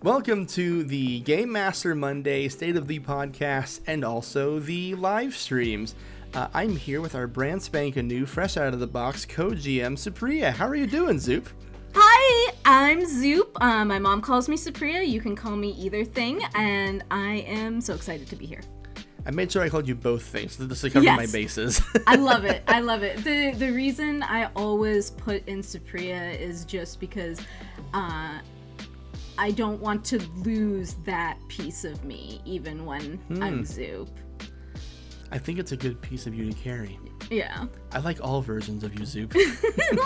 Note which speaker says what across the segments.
Speaker 1: Welcome to the Game Master Monday State of the Podcast and also the live streams. I'm here with our brand spanking new, fresh out of the box co-GM Supriya. How are you doing, Zoup?
Speaker 2: Hi, I'm Zoup. My mom calls me Supriya. You can call me either thing, and I am so excited to be here.
Speaker 1: I made sure I called you both things just to cover my bases.
Speaker 2: I love it. I love it. The reason I always put in Supriya is just because I don't want to lose that piece of me, even when I'm Zoup.
Speaker 1: I think it's a good piece of you to carry.
Speaker 2: Yeah.
Speaker 1: I like all versions of you, Zoup.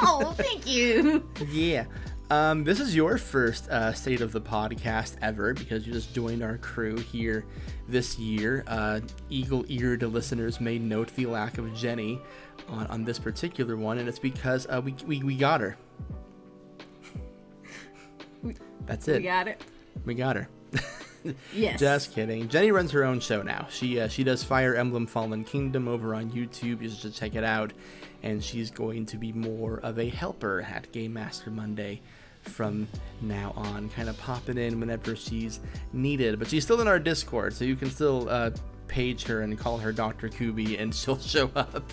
Speaker 2: Oh, thank you.
Speaker 1: Yeah. This is your first State of the Podcast ever because you just joined our crew here this year. Eagle-eared listeners may note the lack of Jenny on this particular one, and it's because we got her. That's it. We got her.
Speaker 2: Yes.
Speaker 1: Just kidding. Jenny runs her own show now. She does Fire Emblem Fallen Kingdom over on YouTube. You should check it out. And she's going to be more of a helper at Game Master Monday from now on, kind of popping in whenever she's needed. But she's still in our Discord, so you can still page her and call her Dr. Kubi, and she'll show up.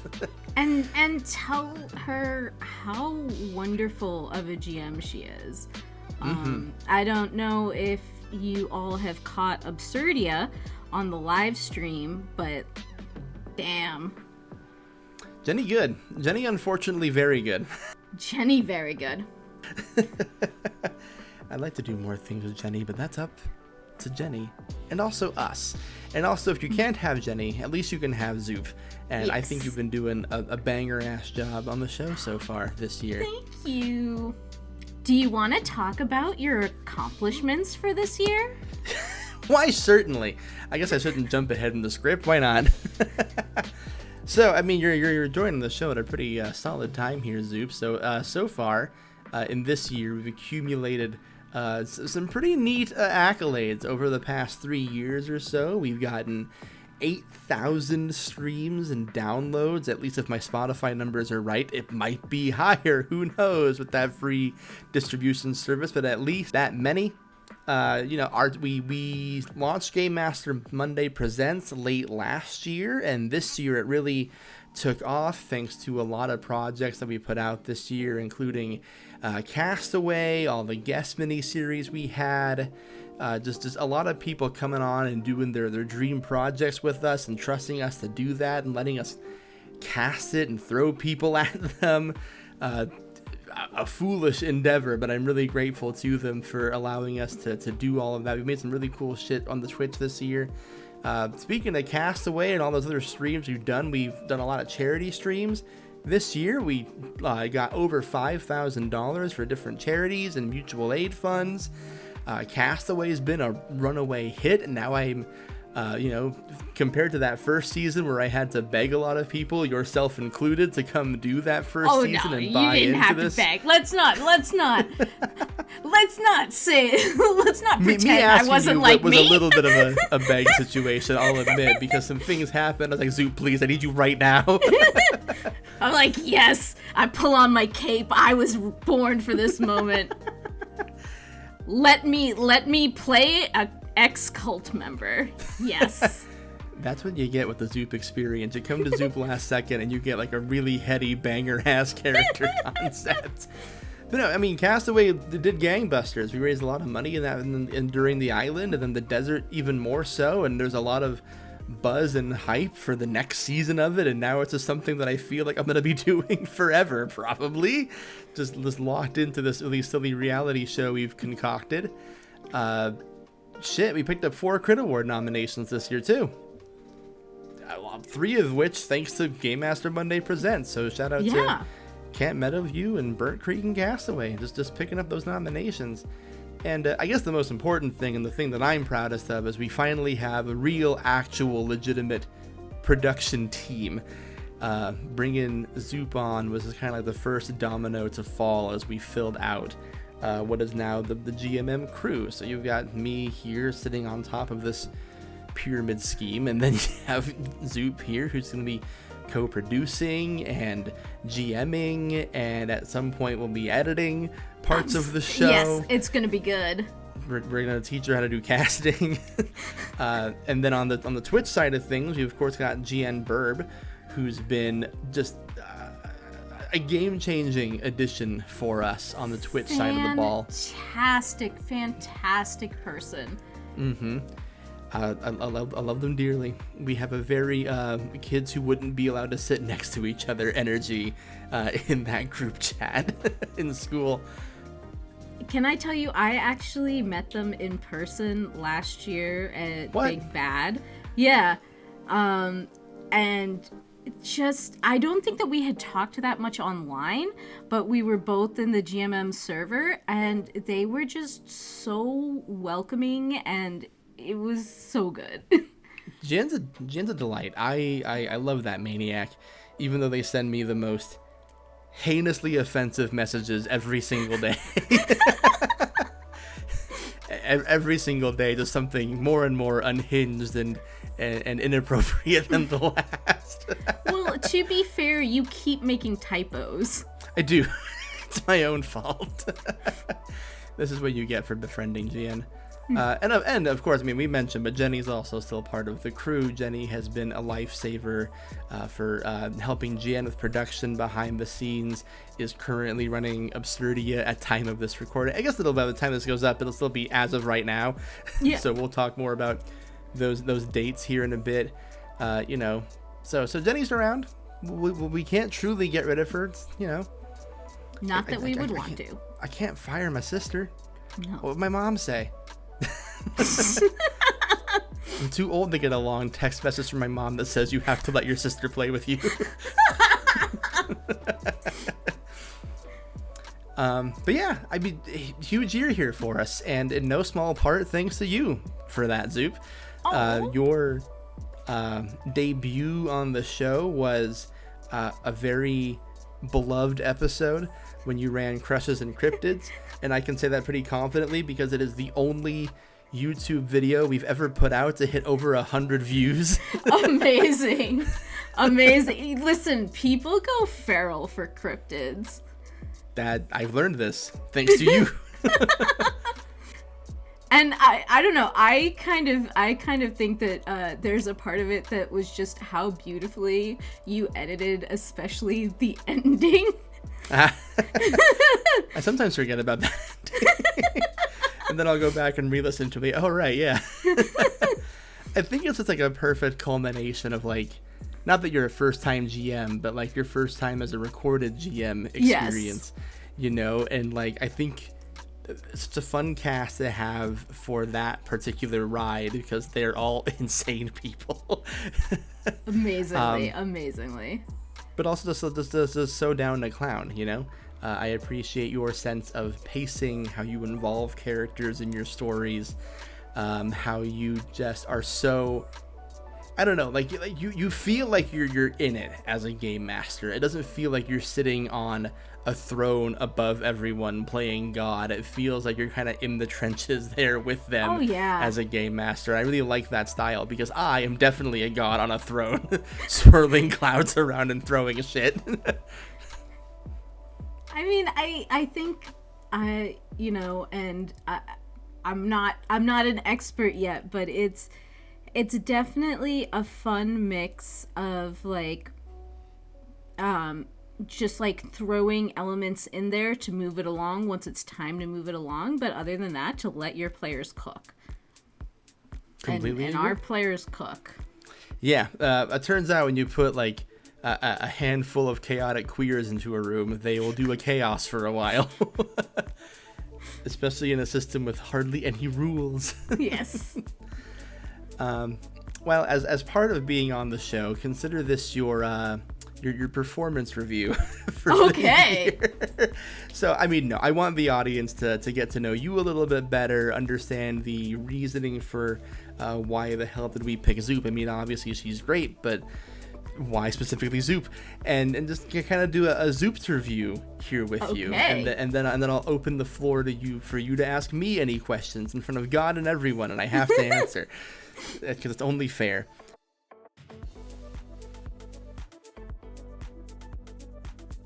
Speaker 2: and tell her how wonderful of a GM she is. I don't know if you all have caught Absurdia on the live stream, but damn.
Speaker 1: Jenny good. Jenny unfortunately very good.
Speaker 2: Jenny very good.
Speaker 1: I'd like to do more things with Jenny, but that's up to Jenny and also us. And also, if you can't have Jenny, at least you can have Zoup. And yes. I think you've been doing a banger-ass job on the show so far this year.
Speaker 2: Thank you. Do you want to talk about your accomplishments for this year?
Speaker 1: Why, certainly. I guess I shouldn't jump ahead in the script. Why not? So, I mean, you're joining the show at a pretty solid time here, Zoup. So far, in this year, we've accumulated some pretty neat accolades over the past 3 years or so. We've gotten 8,000 streams and downloads, at least if my Spotify numbers are right. It might be higher, who knows, with that free distribution service, but at least that many. We launched Game Master Monday Presents late last year, and this year it really took off thanks to a lot of projects that we put out this year, including Castaway, all the guest mini-series we had, just a lot of people coming on and doing their dream projects with us and trusting us to do that and letting us cast it and throw people at them. A foolish endeavor, but I'm really grateful to them for allowing us to do all of that. We made some really cool shit on the Twitch this year. Speaking of Castaway and all those other streams we've done a lot of charity streams. This year we got over $5,000 for different charities and mutual aid funds. Castaway's been a runaway hit, and now I'm compared to that first season where I had to beg a lot of people, yourself included, to come do that first season and buy into this. Oh no, you didn't have to beg.
Speaker 2: Let's not pretend I wasn't like me.
Speaker 1: It was a little bit of a beg situation, I'll admit, because some things happened. I was like, Zoup, please, I need you right now.
Speaker 2: I'm like, yes, I pull on my cape. I was born for this moment. Let me play a ex-cult member. Yes.
Speaker 1: That's what you get with the Zoup experience. You come to Zoup last second and you get like a really heady banger-ass character concept. But no, I mean, Castaway did gangbusters. We raised a lot of money in that and during the island, and then the desert even more so, and there's a lot of buzz and hype for the next season of it, and now it's just something that I feel like I'm going to be doing forever, probably. Just locked into this really silly reality show we've concocted. We picked up 4 Crit Award nominations this year, too. 3 of which thanks to Game Master Monday Presents. So shout out to Camp Meadowview and Burnt Creek and Castaway. Just picking up those nominations. And I guess the most important thing, and the thing that I'm proudest of, is we finally have a real, actual, legitimate production team. Bringing Zoup on was kind of like the first domino to fall as we filled out what is now the GMM crew. So you've got me here sitting on top of this pyramid scheme, and then you have Zoup here, who's going to be co-producing and GMing, and at some point we'll be editing parts of the show.
Speaker 2: Yes, it's going to be good.
Speaker 1: we're gonna teach her how to do casting. And then on the Twitch side of things, we of course got GN Burb, who's been just a game-changing addition for us on the Twitch side of the ball.
Speaker 2: Fantastic person.
Speaker 1: I love them dearly. We have a very kids who wouldn't be allowed to sit next to each other energy in that group chat in school.
Speaker 2: Can I tell you, I actually met them in person last year at Big Bad. Yeah. And just, I don't think that we had talked that much online, but we were both in the GMM server, and they were just so welcoming, and it was so good.
Speaker 1: Jen's a delight. I love that maniac, even though they send me the most heinously offensive messages every single day. Every single day, just something more and more unhinged and inappropriate than the last.
Speaker 2: Well, to be fair, you keep making typos.
Speaker 1: I do. It's my own fault. This is what you get for befriending Jen. And of course, I mean, we mentioned, but Jenny's also still part of the crew. Jenny has been a lifesaver for helping Jen with production behind the scenes, is currently running Absurdia at time of this recording. I guess by the time this goes up, it'll still be as of right now. Yeah. So we'll talk more about those dates here in a bit. So Jenny's around. We can't truly get rid of her. It's,
Speaker 2: Not that we would want to.
Speaker 1: I can't fire my sister.
Speaker 2: No.
Speaker 1: What would my mom say? I'm too old to get a long text message from my mom that says you have to let your sister play with you. But yeah, I mean, huge year here for us, and in no small part thanks to you for that, Zoup. Your debut on the show was a very beloved episode when you ran Crushes and Cryptids, and I can say that pretty confidently because it is the only YouTube video we've ever put out to hit over 100 views.
Speaker 2: Amazing. Listen, people go feral for cryptids.
Speaker 1: That I've learned this thanks to you.
Speaker 2: And I don't know, I kind of think that there's a part of it that was just how beautifully you edited, especially the ending.
Speaker 1: I sometimes forget about that. And then I'll go back and re-listen to it. Oh, right, yeah. I think it's just like a perfect culmination of like, not that you're a first-time GM, but like your first time as a recorded GM experience, and like I think it's such a fun cast to have for that particular ride because they're all insane people.
Speaker 2: Amazingly.
Speaker 1: But also just so down to clown, I appreciate your sense of pacing, how you involve characters in your stories, how you just are so, I don't know, like you feel like you're in it as a game master. It doesn't feel like you're sitting on a throne above everyone playing God. It feels like you're kind of in the trenches there with them as a game master. I really like that style because I am definitely a god on a throne, swirling clouds around and throwing shit.
Speaker 2: I mean, I think I'm not an expert yet, but it's definitely a fun mix of like just like throwing elements in there to move it along once it's time to move it along, but other than that, to let your players cook.
Speaker 1: Completely
Speaker 2: and our players cook.
Speaker 1: Yeah, it turns out when you put like a handful of chaotic queers into a room, they will do a chaos for a while. Especially in a system with hardly any rules.
Speaker 2: Yes.
Speaker 1: Well, as part of being on the show, consider this your performance review for the year. So, I mean, no, I want the audience to get to know you a little bit better, understand the reasoning for why the hell did we pick Zoup. I mean, obviously she's great, but why specifically Zoup? And just kind of do a Zoup review here with you, and then I'll open the floor to you for you to ask me any questions in front of God and everyone, and I have to answer because it's only fair.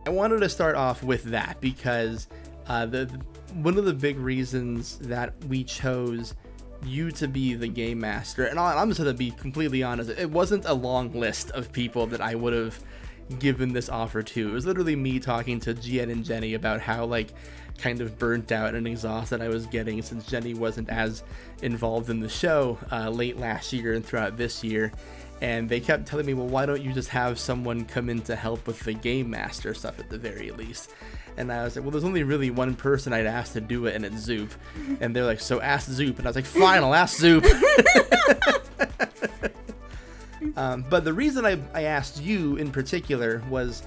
Speaker 1: I wanted to start off with that because one of the big reasons that we chose you to be the game master, and I'm just gonna be completely honest, it wasn't a long list of people that I would have given this offer to. It was literally me talking to Jen and Jenny about how like kind of burnt out and exhausted I was getting since Jenny wasn't as involved in the show late last year and throughout this year. And they kept telling me, well, why don't you just have someone come in to help with the game master stuff at the very least? And I was like, well, there's only really one person I'd ask to do it, and it's Zoup. And they're like, so ask Zoup. And I was like, fine, I'll ask Zoup. But the reason I asked you in particular was,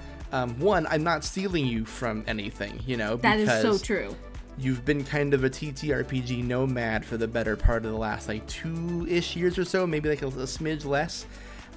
Speaker 1: one, I'm not stealing you from anything, you know?
Speaker 2: That is so true.
Speaker 1: You've been kind of a TTRPG nomad for the better part of the last, like, 2-ish years or so, maybe like a smidge less.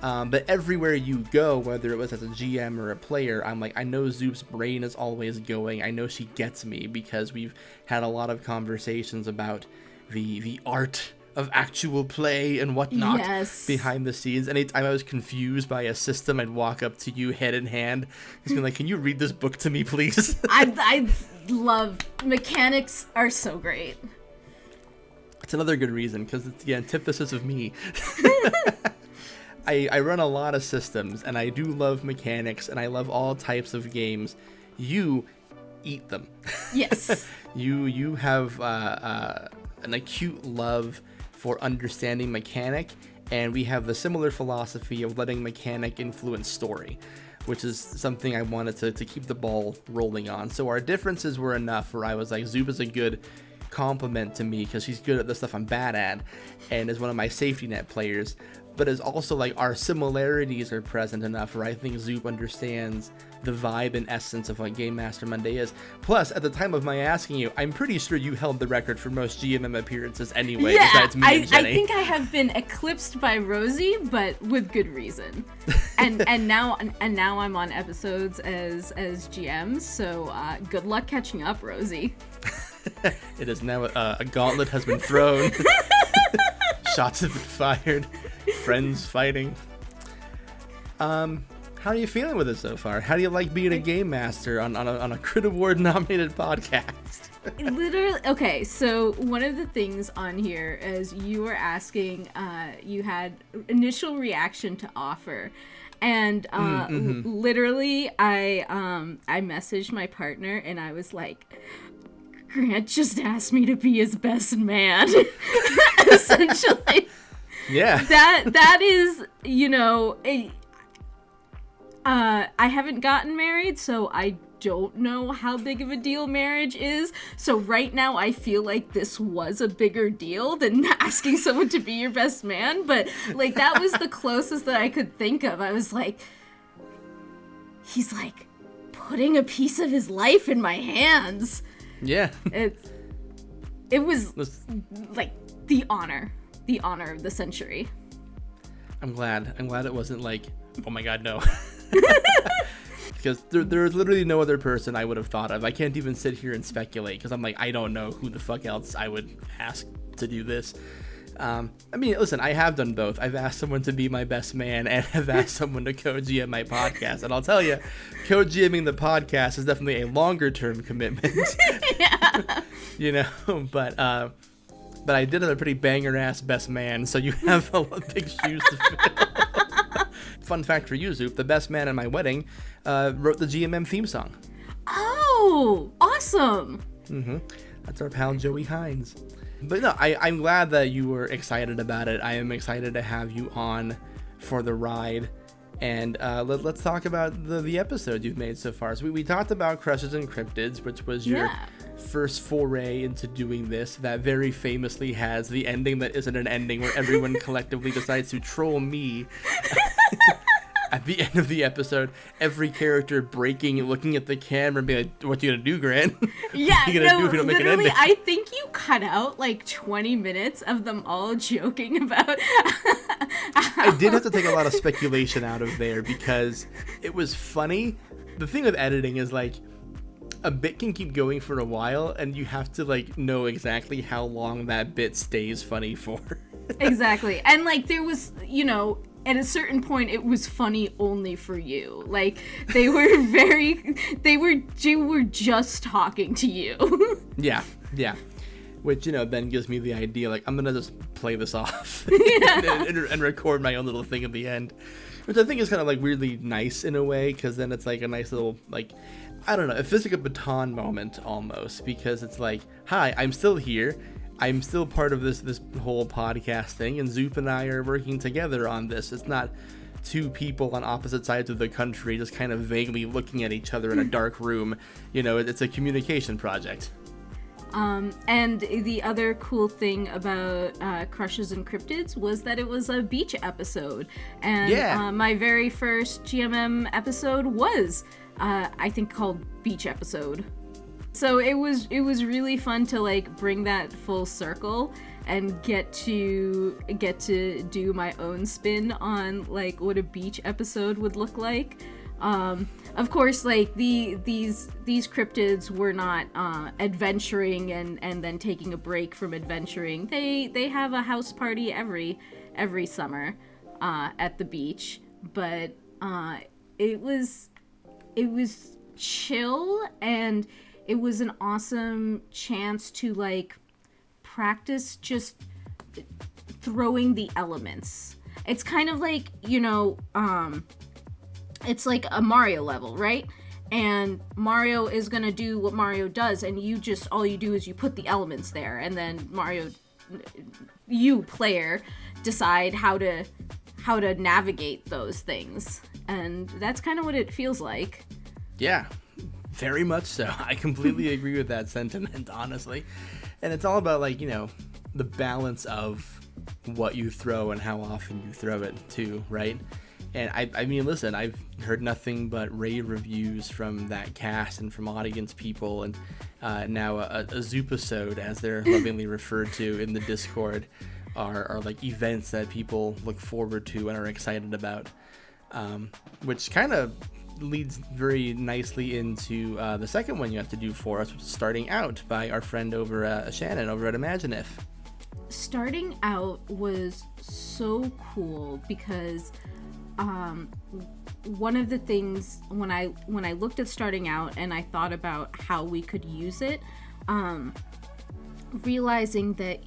Speaker 1: But everywhere you go, whether it was as a GM or a player, I'm like, I know Zoup's brain is always going. I know she gets me because we've had a lot of conversations about the art of actual play and whatnot behind the scenes. Anytime I was confused by a system, I'd walk up to you head in hand, just be like, can you read this book to me, please?
Speaker 2: I love mechanics are so great.
Speaker 1: It's another good reason, because it's the antithesis of me. I run a lot of systems, and I do love mechanics, and I love all types of games. You eat them.
Speaker 2: Yes.
Speaker 1: You have an acute love for understanding mechanic, and we have the similar philosophy of letting mechanic influence story, which is something I wanted to keep the ball rolling on. So our differences were enough where I was like, Zoup is a good compliment to me because she's good at the stuff I'm bad at and is one of my safety net players, but is also like our similarities are present enough where I think Zoup understands the vibe and essence of what Game Master Monday is. Plus, at the time of my asking you, I'm pretty sure you held the record for most GMM appearances anyway, besides me and Jenny.
Speaker 2: I think I have been eclipsed by Rosie, but with good reason. And now I'm on episodes as GM, so good luck catching up, Rosie.
Speaker 1: It is now a gauntlet has been thrown. Shots have been fired. Friends fighting. How are you feeling with it so far? How do you like being a game master on a Crit Award nominated podcast?
Speaker 2: Literally, okay, so one of the things on here is you were asking, you had initial reaction to offer. And literally, I messaged my partner and I was like, Grant just asked me to be his best man. Essentially.
Speaker 1: Yeah.
Speaker 2: That is, you know, I haven't gotten married, so I don't know how big of a deal marriage is. So right now I feel like this was a bigger deal than asking someone to be your best man, but like that was the closest that I could think of. I was like, he's like putting a piece of his life in my hands. Yeah. It was like the honor of the century.
Speaker 1: I'm glad it wasn't like, oh my god, no. Because there's literally no other person I would have thought of. I can't even sit here and speculate because I'm like, I don't know who the fuck else I would ask to do this. I mean, listen, I have done both. I've asked someone to be my best man and I've asked someone to co-GM my podcast. And I'll tell you, co-GMing the podcast is definitely a longer term commitment. Yeah. You know, but I did have a pretty banger ass best man, so you have a big shoes to fill. Fun fact for you, Zoup, the best man at my wedding wrote the GMM theme song.
Speaker 2: Oh, awesome.
Speaker 1: That's our pal Joey Hines. But no, I'm glad that you were excited about it. I am excited to have you on for the ride. And let's talk about the episode you've made so far. So we talked about Crushes and Cryptids, which was your first foray into doing this. That very famously has the ending that isn't an ending, where everyone collectively decides to troll me. At the end of the episode, every character breaking, looking at the camera and being like, what you gonna do, Grant?
Speaker 2: Yeah, literally, I think you cut out like 20 minutes of them all joking about
Speaker 1: I did have to take a lot of speculation out of there because it was funny. The thing with editing is like, a bit can keep going for a while and you have to like know exactly how long that bit stays funny for.
Speaker 2: Exactly. And like there was, you know, at a certain point it was funny only for you. Like they were just talking to you.
Speaker 1: Yeah. Which, then gives me the idea, like, I'm gonna just play this off and record my own little thing at the end, which I think is kind of like weirdly nice in a way, because then it's like a nice little, like, I don't know, it feels like a baton moment almost, because it's like, hi, I'm still here. I'm still part of this whole podcast thing, and Zoup and I are working together on this. It's not two people on opposite sides of the country just kind of vaguely looking at each other in a dark room. It's a communication project.
Speaker 2: And the other cool thing about Crushes and Cryptids was that it was a beach episode. And my very first GMM episode was, I think, called Beach Episode. So it was really fun to like bring that full circle and get to do my own spin on like what a beach episode would look like. Of course, like these cryptids were not adventuring and then taking a break from adventuring. They have a house party every summer at the beach, but it was chill, and it was an awesome chance to like practice just throwing the elements. It's kind of like, it's like a Mario level, right? And Mario is gonna do what Mario does, and all you do is you put the elements there, and then you player decide how to navigate those things. And that's kind of what it feels like. Yeah,
Speaker 1: very much so. I completely agree with that sentiment, honestly. And it's all about, like, the balance of what you throw and how often you throw it too, right? And I mean, listen, I've heard nothing but rave reviews from that cast and from audience people, and now a Zoup-isode, as they're lovingly referred to in the Discord, are like events that people look forward to and are excited about, which kind of leads very nicely into the second one you have to do for us, which is Starting Out by our friend over Shannon over at Imagineif.
Speaker 2: Starting Out was so cool because one of the things when I looked at Starting Out and I thought about how we could use it, realizing that,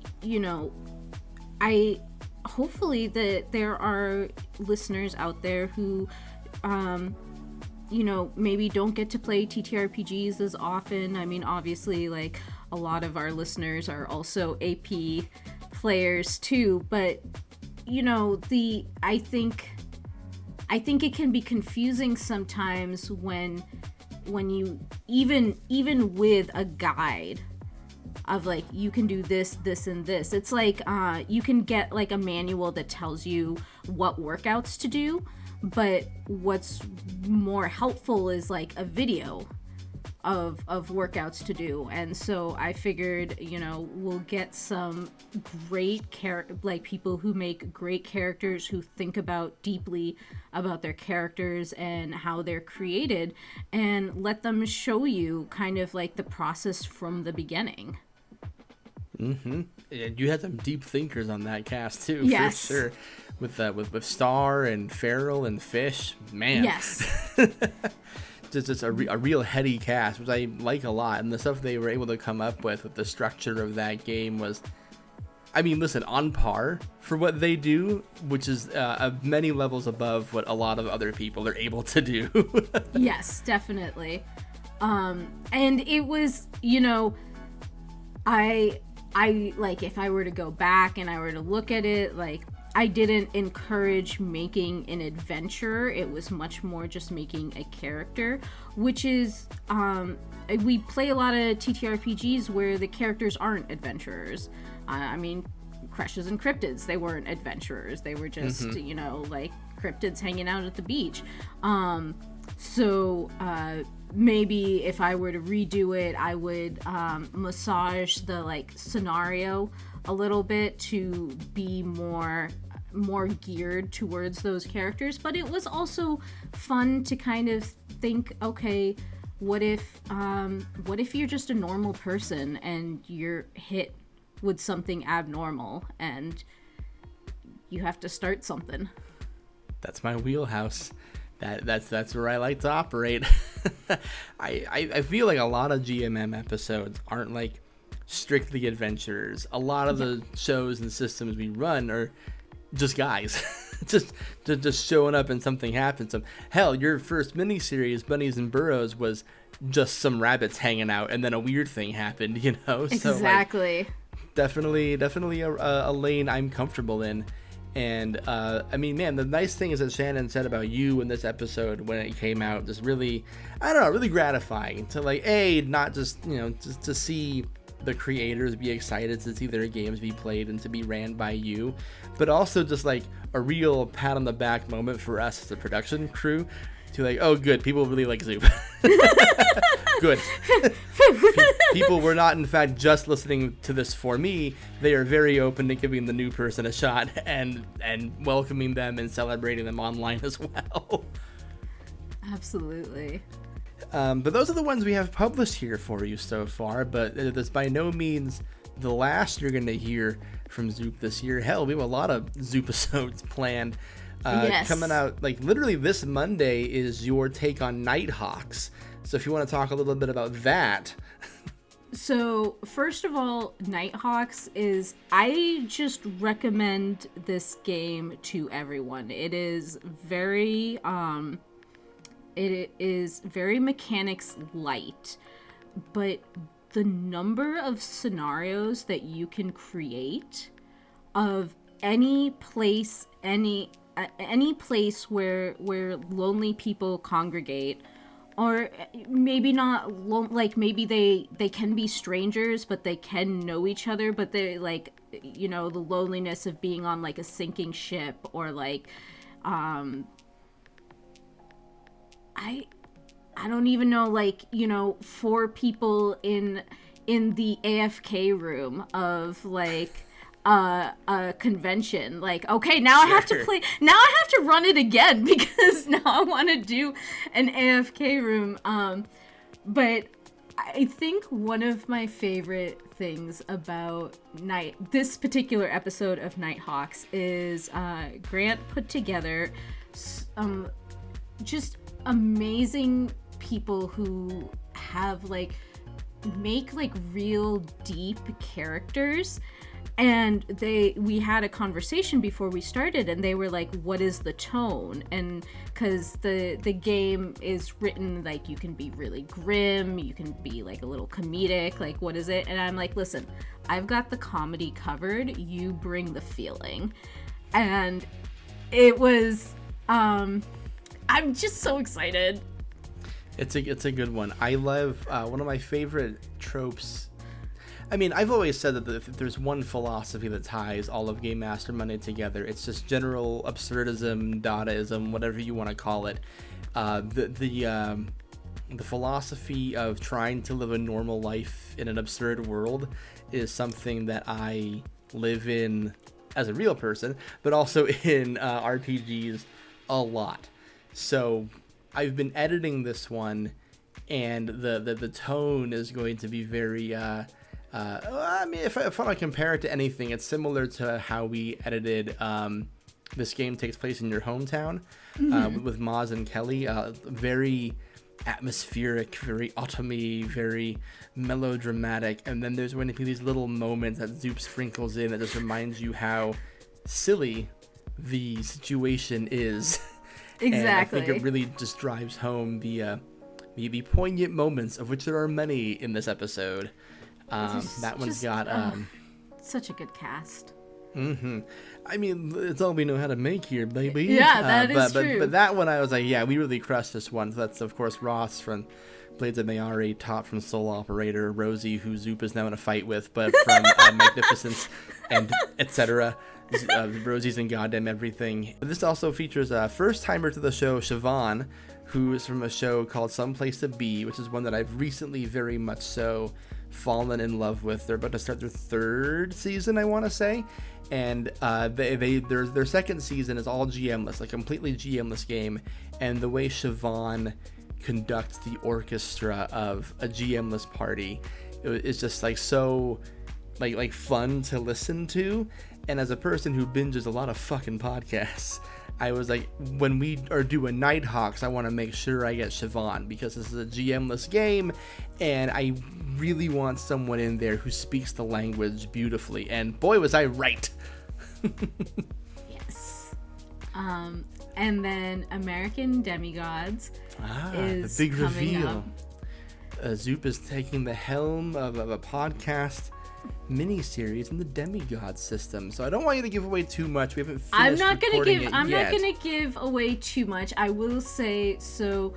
Speaker 2: hopefully that there are listeners out there who maybe don't get to play TTRPGs as often. I mean, obviously, like, a lot of our listeners are also AP players too, but I think it can be confusing sometimes when you even with a guide of like, you can do this, and this. It's like you can get like a manual that tells you what workouts to do, but what's more helpful is like a video of workouts to do. And so I figured, we'll get some great people who make great characters, who think about deeply about their characters and how they're created, and let them show you kind of like the process from the beginning.
Speaker 1: Mm-hmm. And you had some deep thinkers on that cast too,
Speaker 2: yes.
Speaker 1: For sure. With Star and Feral and Fish, man.
Speaker 2: Yes.
Speaker 1: just a real heady cast, which I like a lot. And the stuff they were able to come up with the structure of that game was, I mean, listen, on par for what they do, which is many levels above what a lot of other people are able to do.
Speaker 2: Yes, definitely. And it was, I like, if I were to go back and I were to look at it, like, I didn't encourage making an adventurer. It was much more just making a character, which is, we play a lot of TTRPGs where the characters aren't adventurers. I mean, Crushes and Cryptids, they weren't adventurers. They were just, like cryptids hanging out at the beach. So maybe if I were to redo it, I would massage the like scenario a little bit to be more geared towards those characters. But it was also fun to kind of think, okay, what if you're just a normal person and you're hit with something abnormal and you have to start something?
Speaker 1: That's my wheelhouse. That's where I like to operate. I feel like a lot of GMM episodes aren't like strictly adventures. A lot of the shows and systems we run are just guys. just showing up and something happens. Hell, your first miniseries, Bunnies and Burrows, was just some rabbits hanging out, and then a weird thing happened, you know?
Speaker 2: Exactly.
Speaker 1: So, like, definitely a lane I'm comfortable in. And I mean, man, the nice thing is that Shannon said about you in this episode when it came out, just really, I don't know, really gratifying to like, not just, you know, just to see the creators be excited to see their games be played and to be ran by you, but also just like a real pat on the back moment for us as a production crew to like, oh good, people really like Zoup. Good. People were not in fact just listening to this for me. They are very open to giving the new person a shot and welcoming them and celebrating them online as well.
Speaker 2: Absolutely.
Speaker 1: But those are the ones we have published here for you so far, but that's by no means the last you're going to hear from Zoup this year. Hell, we have a lot of Zoup episodes planned.
Speaker 2: Yes.
Speaker 1: Coming out, like, literally this Monday is your take on Nighthawks. So if you want to talk a little bit about that.
Speaker 2: So, first of all, Nighthawks is, I just recommend this game to everyone. It is very mechanics light, but the number of scenarios that you can create of any place where lonely people congregate, or maybe not like maybe they can be strangers but they can know each other, but they like, you know, the loneliness of being on like a sinking ship, or like I don't even know, like, you know, 4 people in the AFK room of like a convention. Like, okay, now I have to play. Now I have to run it again because now I want to do an AFK room. But I think one of my favorite things about this particular episode of Nighthawks is Grant put together just amazing people who have make real deep characters. And we had a conversation before we started, and they were like, what is the tone? And because the game is written like you can be really grim, you can be like a little comedic, like what is it? And I'm like, listen, I've got the comedy covered, you bring the feeling. And it was I'm just so excited.
Speaker 1: It's a good one. I love one of my favorite tropes. I mean, I've always said that if there's one philosophy that ties all of Game Master Monday together, it's just general absurdism, Dadaism, whatever you want to call it. The philosophy of trying to live a normal life in an absurd world is something that I live in as a real person, but also in RPGs a lot. So I've been editing this one, and the tone is going to be very... I mean, if I want to compare it to anything, it's similar to how we edited This Game Takes Place in Your Hometown, with Maz and Kelly. Very atmospheric, very autumny, very melodramatic. And then there's going to be these little moments that Zoup sprinkles in that just reminds you how silly the situation is.
Speaker 2: Exactly.
Speaker 1: And I think it really just drives home the poignant moments, of which there are many in this episode. That one's got
Speaker 2: such a good cast.
Speaker 1: I mean, it's all we know how to make here, baby.
Speaker 2: Yeah, that is true.
Speaker 1: But that one, I was like, yeah, we really crushed this one. So that's, of course, Ross from Blades of Mayari, Top from Soul Operator, Rosie, who Zoup is now in a fight with, but from Magnificence and etc. Rosie's in goddamn everything. This also features a first-timer to the show, Siobhan, who is from a show called Someplace to Be, which is one that I've recently very much so fallen in love with. They're about to start their 3rd season, I want to say, and their second season is all GM-less, a completely GM-less game, and the way Siobhan conducts the orchestra of a GM-less party is just so fun to listen to. And as a person who binges a lot of fucking podcasts, I was like, when we are doing Nighthawks, I want to make sure I get Siobhan, because this is a GM-less game, and I really want someone in there who speaks the language beautifully. And boy, was I right.
Speaker 2: Yes. And then American Demigods is
Speaker 1: the big
Speaker 2: coming
Speaker 1: reveal.
Speaker 2: up.
Speaker 1: Zoup is taking the helm of a podcast mini-series in the Demigod system. So I don't want you to give away too much. We haven't finished
Speaker 2: I'm not
Speaker 1: recording it
Speaker 2: I'm
Speaker 1: yet.
Speaker 2: not gonna give away too much. I will say so.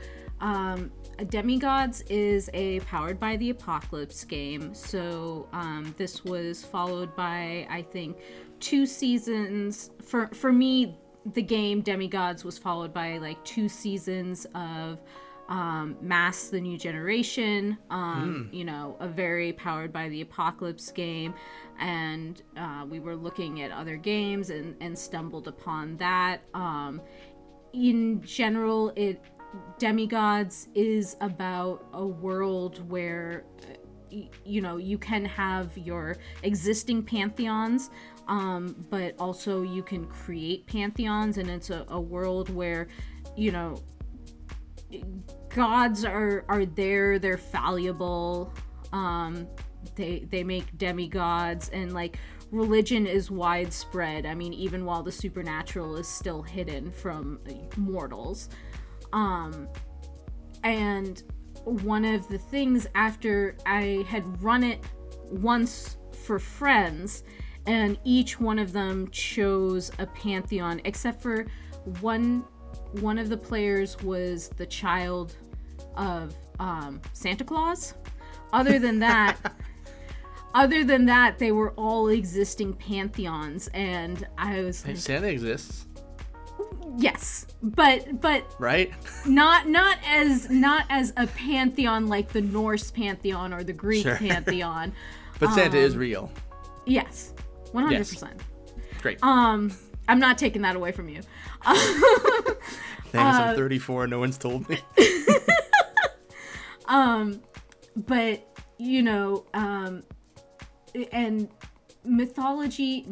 Speaker 2: Demigods is a Powered by the Apocalypse game. So this was followed by, I think, 2 seasons. For me, the game Demigods was followed by like 2 seasons of Mass the New Generation, you know, a very Powered by the Apocalypse game, and we were looking at other games and stumbled upon that. In general, Demigods is about a world where you know, you can have your existing pantheons, but also you can create pantheons, and it's a world where, you know, gods are there, they're fallible, they make demigods, and like religion is widespread. I mean, even while the supernatural is still hidden from mortals. And one of the things, after I had run it once for friends, and each one of them chose a pantheon, except for one of the players was the child of Santa Claus. Other than that, they were all existing pantheons, and I was like,
Speaker 1: Santa exists.
Speaker 2: Yes, but
Speaker 1: Right?
Speaker 2: not as a pantheon like the Norse pantheon or the Greek pantheon.
Speaker 1: But Santa is real.
Speaker 2: Yes, 100%.
Speaker 1: Yes. Great.
Speaker 2: I'm not taking that away from you.
Speaker 1: Thanks, I'm 34. No one's told me.
Speaker 2: But you know, and mythology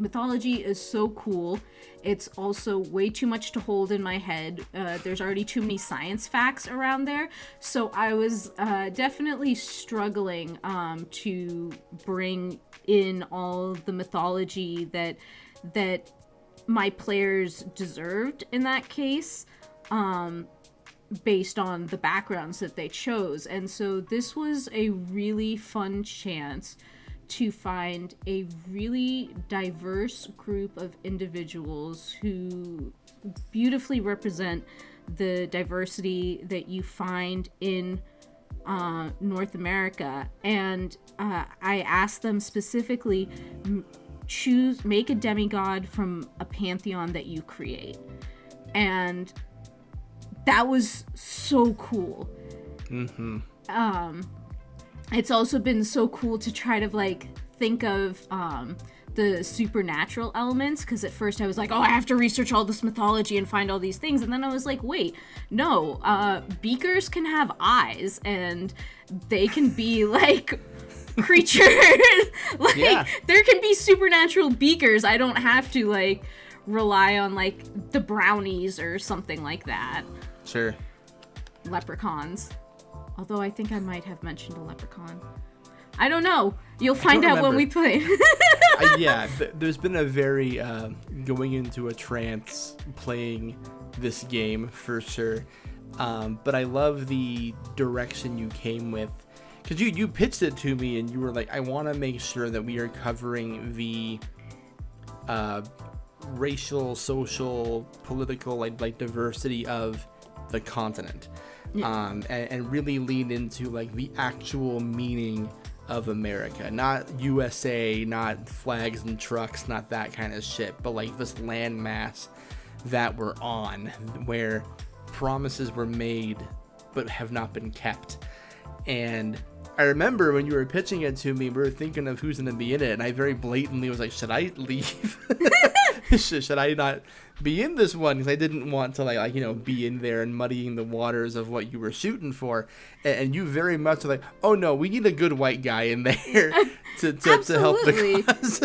Speaker 2: is so cool. It's also way too much to hold in my head. There's already too many science facts around there. So I was definitely struggling to bring in all the mythology that my players deserved in that case, based on the backgrounds that they chose. And so this was a really fun chance to find a really diverse group of individuals who beautifully represent the diversity that you find in North America. And I asked them specifically, make a demigod from a pantheon that you create. And that was so cool. Mm-hmm. It's also been so cool to try to like think of the supernatural elements, because at first I was like, oh, I have to research all this mythology and find all these things, and then I was like, wait, no, beakers can have eyes and they can be like creatures. Like there can be supernatural beakers. I don't have to like rely on like the brownies or something like that.
Speaker 1: Sure.
Speaker 2: Leprechauns. Although I think I might have mentioned a leprechaun. I don't know. You'll find out when we play.
Speaker 1: There's been a very going into a trance playing this game for sure. But I love the direction you came with, because you pitched it to me and you were like, I want to make sure that we are covering the racial, social, political, like diversity of the continent. Yeah. And really lean into like the actual meaning of America, not USA, not flags and trucks, not that kind of shit, but like this landmass that we're on, where promises were made but have not been kept. And I remember when you were pitching it to me, we were thinking of who's going to be in it, and I very blatantly was like, should I leave? Should I not be in this one? Because I didn't want to like be in there and muddying the waters of what you were shooting for. And you very much were like, oh no, we need a good white guy in there to help the cause.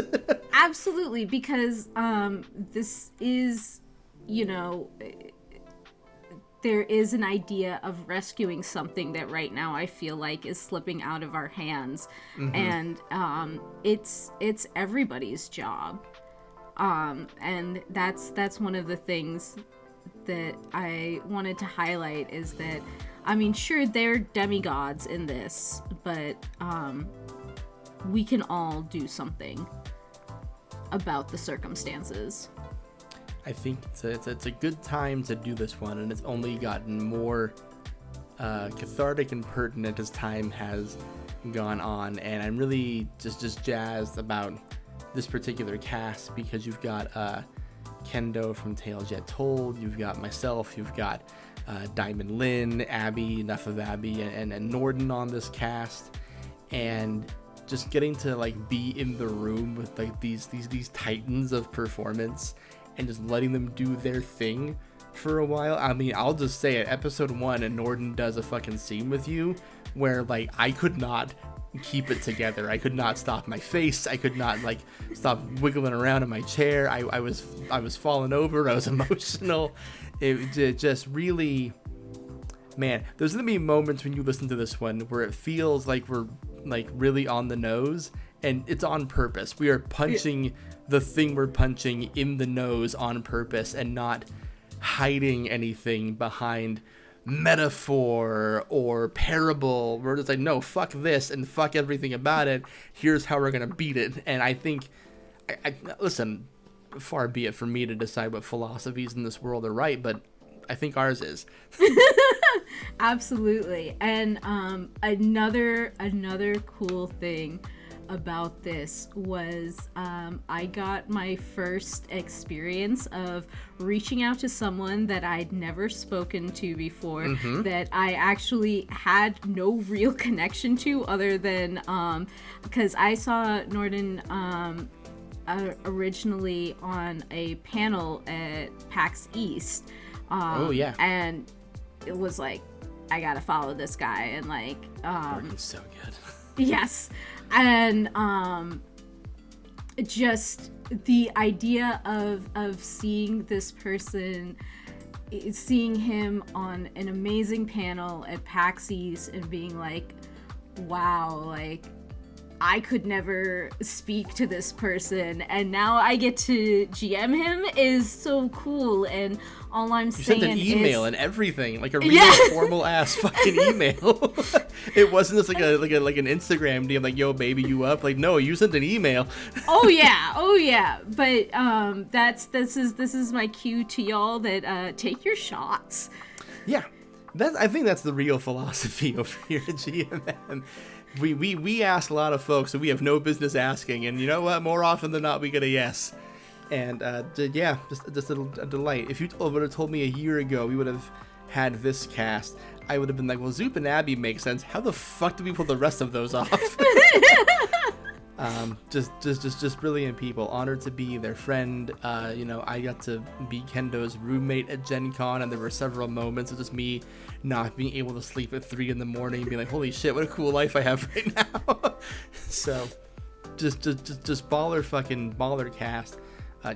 Speaker 2: Absolutely, because this is, you know, there is an idea of rescuing something that right now I feel like is slipping out of our hands. And it's everybody's job. And that's one of the things that I wanted to highlight, is that, I mean, sure, they're demigods in this, but we can all do something about the circumstances.
Speaker 1: I think it's a good time to do this one, and it's only gotten more cathartic and pertinent as time has gone on. And I'm really just jazzed about this particular cast, because you've got Kendo from Tales Yet Told, you've got myself, you've got Diamond Lynn, Abby, enough of Abby, and Norden on this cast, and just getting to like be in the room with like these titans of performance and just letting them do their thing for a while. I mean, I'll just say it, episode 1, and Norden does a fucking scene with you where like I could not keep it together. I could not stop my face. I could not like stop wiggling around in my chair. I was falling over. I was emotional. It just really, man, there's gonna be moments when you listen to this one where it feels like we're like really on the nose, and it's on purpose. We are punching the thing we're punching in the nose on purpose, and not hiding anything behind metaphor or parable. We're just like, no, fuck this and fuck everything about it. Here's how we're gonna beat it. And I think, I listen, far be it from me to decide what philosophies in this world are right, but I think ours is.
Speaker 2: Absolutely. And another cool thing about this was I got my first experience of reaching out to someone that I'd never spoken to before, that I actually had no real connection to, other than because I saw Norden originally on a panel at PAX East. And it was like, I gotta follow this guy, and like
Speaker 1: He's so good.
Speaker 2: Yes. And just the idea of seeing this person, seeing him on an amazing panel at PAX East and being like, wow, like I could never speak to this person, and now I get to GM him, is so cool. And all I'm saying is,
Speaker 1: you sent an email and everything, like a really formal ass fucking email. It wasn't just like an Instagram DM, like, yo baby, you up? Like, no, you sent an email. Oh
Speaker 2: yeah. But this is my cue to y'all that take your shots.
Speaker 1: Yeah, I think that's the real philosophy over here at GMM. We ask a lot of folks that we have no business asking, and you know what? More often than not, we get a yes. And just a delight. If you would have told me a year ago we would have had this cast, I would have been like, well, Zoup and Abby make sense. How the fuck do we pull the rest of those off? Just brilliant people. Honored to be their friend. I got to be Kendo's roommate at Gen Con, and there were several moments of just me not being able to sleep at 3 a.m. and being like, holy shit, what a cool life I have right now. So just baller cast.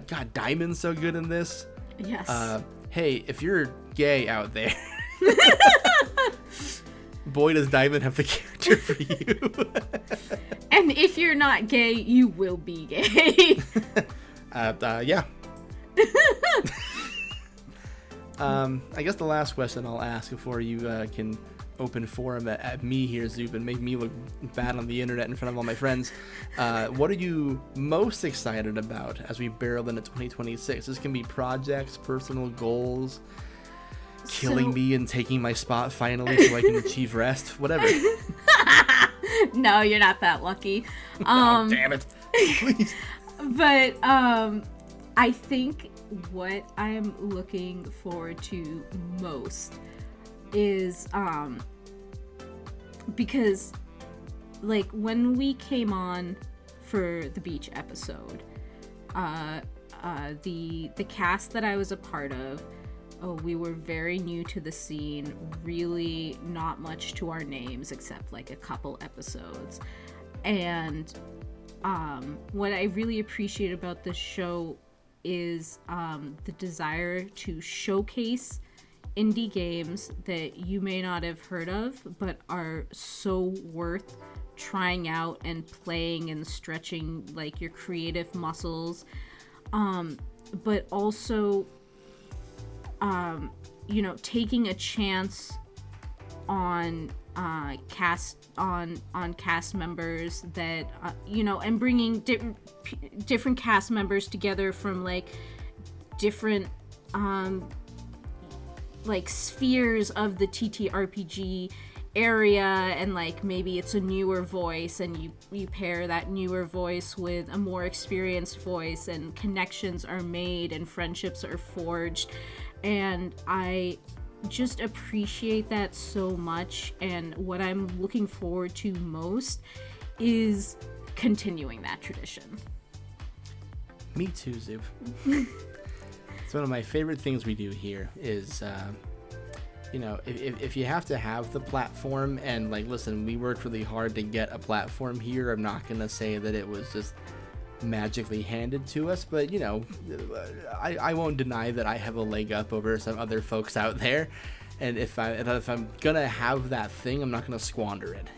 Speaker 1: God, Diamond's so good in this.
Speaker 2: Yes.
Speaker 1: Hey, if you're gay out there, boy, does Diamond have the character for you.
Speaker 2: And if you're not gay, you will be gay.
Speaker 1: Yeah. I guess the last question I'll ask before you can open forum at me here, Zoup, and make me look bad on the internet in front of all my friends. What are you most excited about as we barrel into 2026? This can be projects, personal goals, killing me and taking my spot finally so I can achieve rest, whatever.
Speaker 2: No, you're not that lucky.
Speaker 1: Oh, damn it. Please.
Speaker 2: But I think what I'm looking forward to most is because like when we came on for the beach episode, the cast that I was a part of, we were very new to the scene, really not much to our names except like a couple episodes. And what I really appreciate about this show is the desire to showcase indie games that you may not have heard of, but are so worth trying out and playing and stretching like your creative muscles. But also, taking a chance on cast members that and bringing different cast members together from like different like spheres of the TTRPG area, and like maybe it's a newer voice and you pair that newer voice with a more experienced voice, and connections are made and friendships are forged, and I just appreciate that so much. And what I'm looking forward to most is continuing that tradition.
Speaker 1: Me too, Zoup. It's one of my favorite things we do here is if you have to have the platform, and like, listen, we worked really hard to get a platform here. I'm not gonna say that it was just magically handed to us, but I won't deny that I have a leg up over some other folks out there, and if I'm gonna have that thing, I'm not gonna squander it.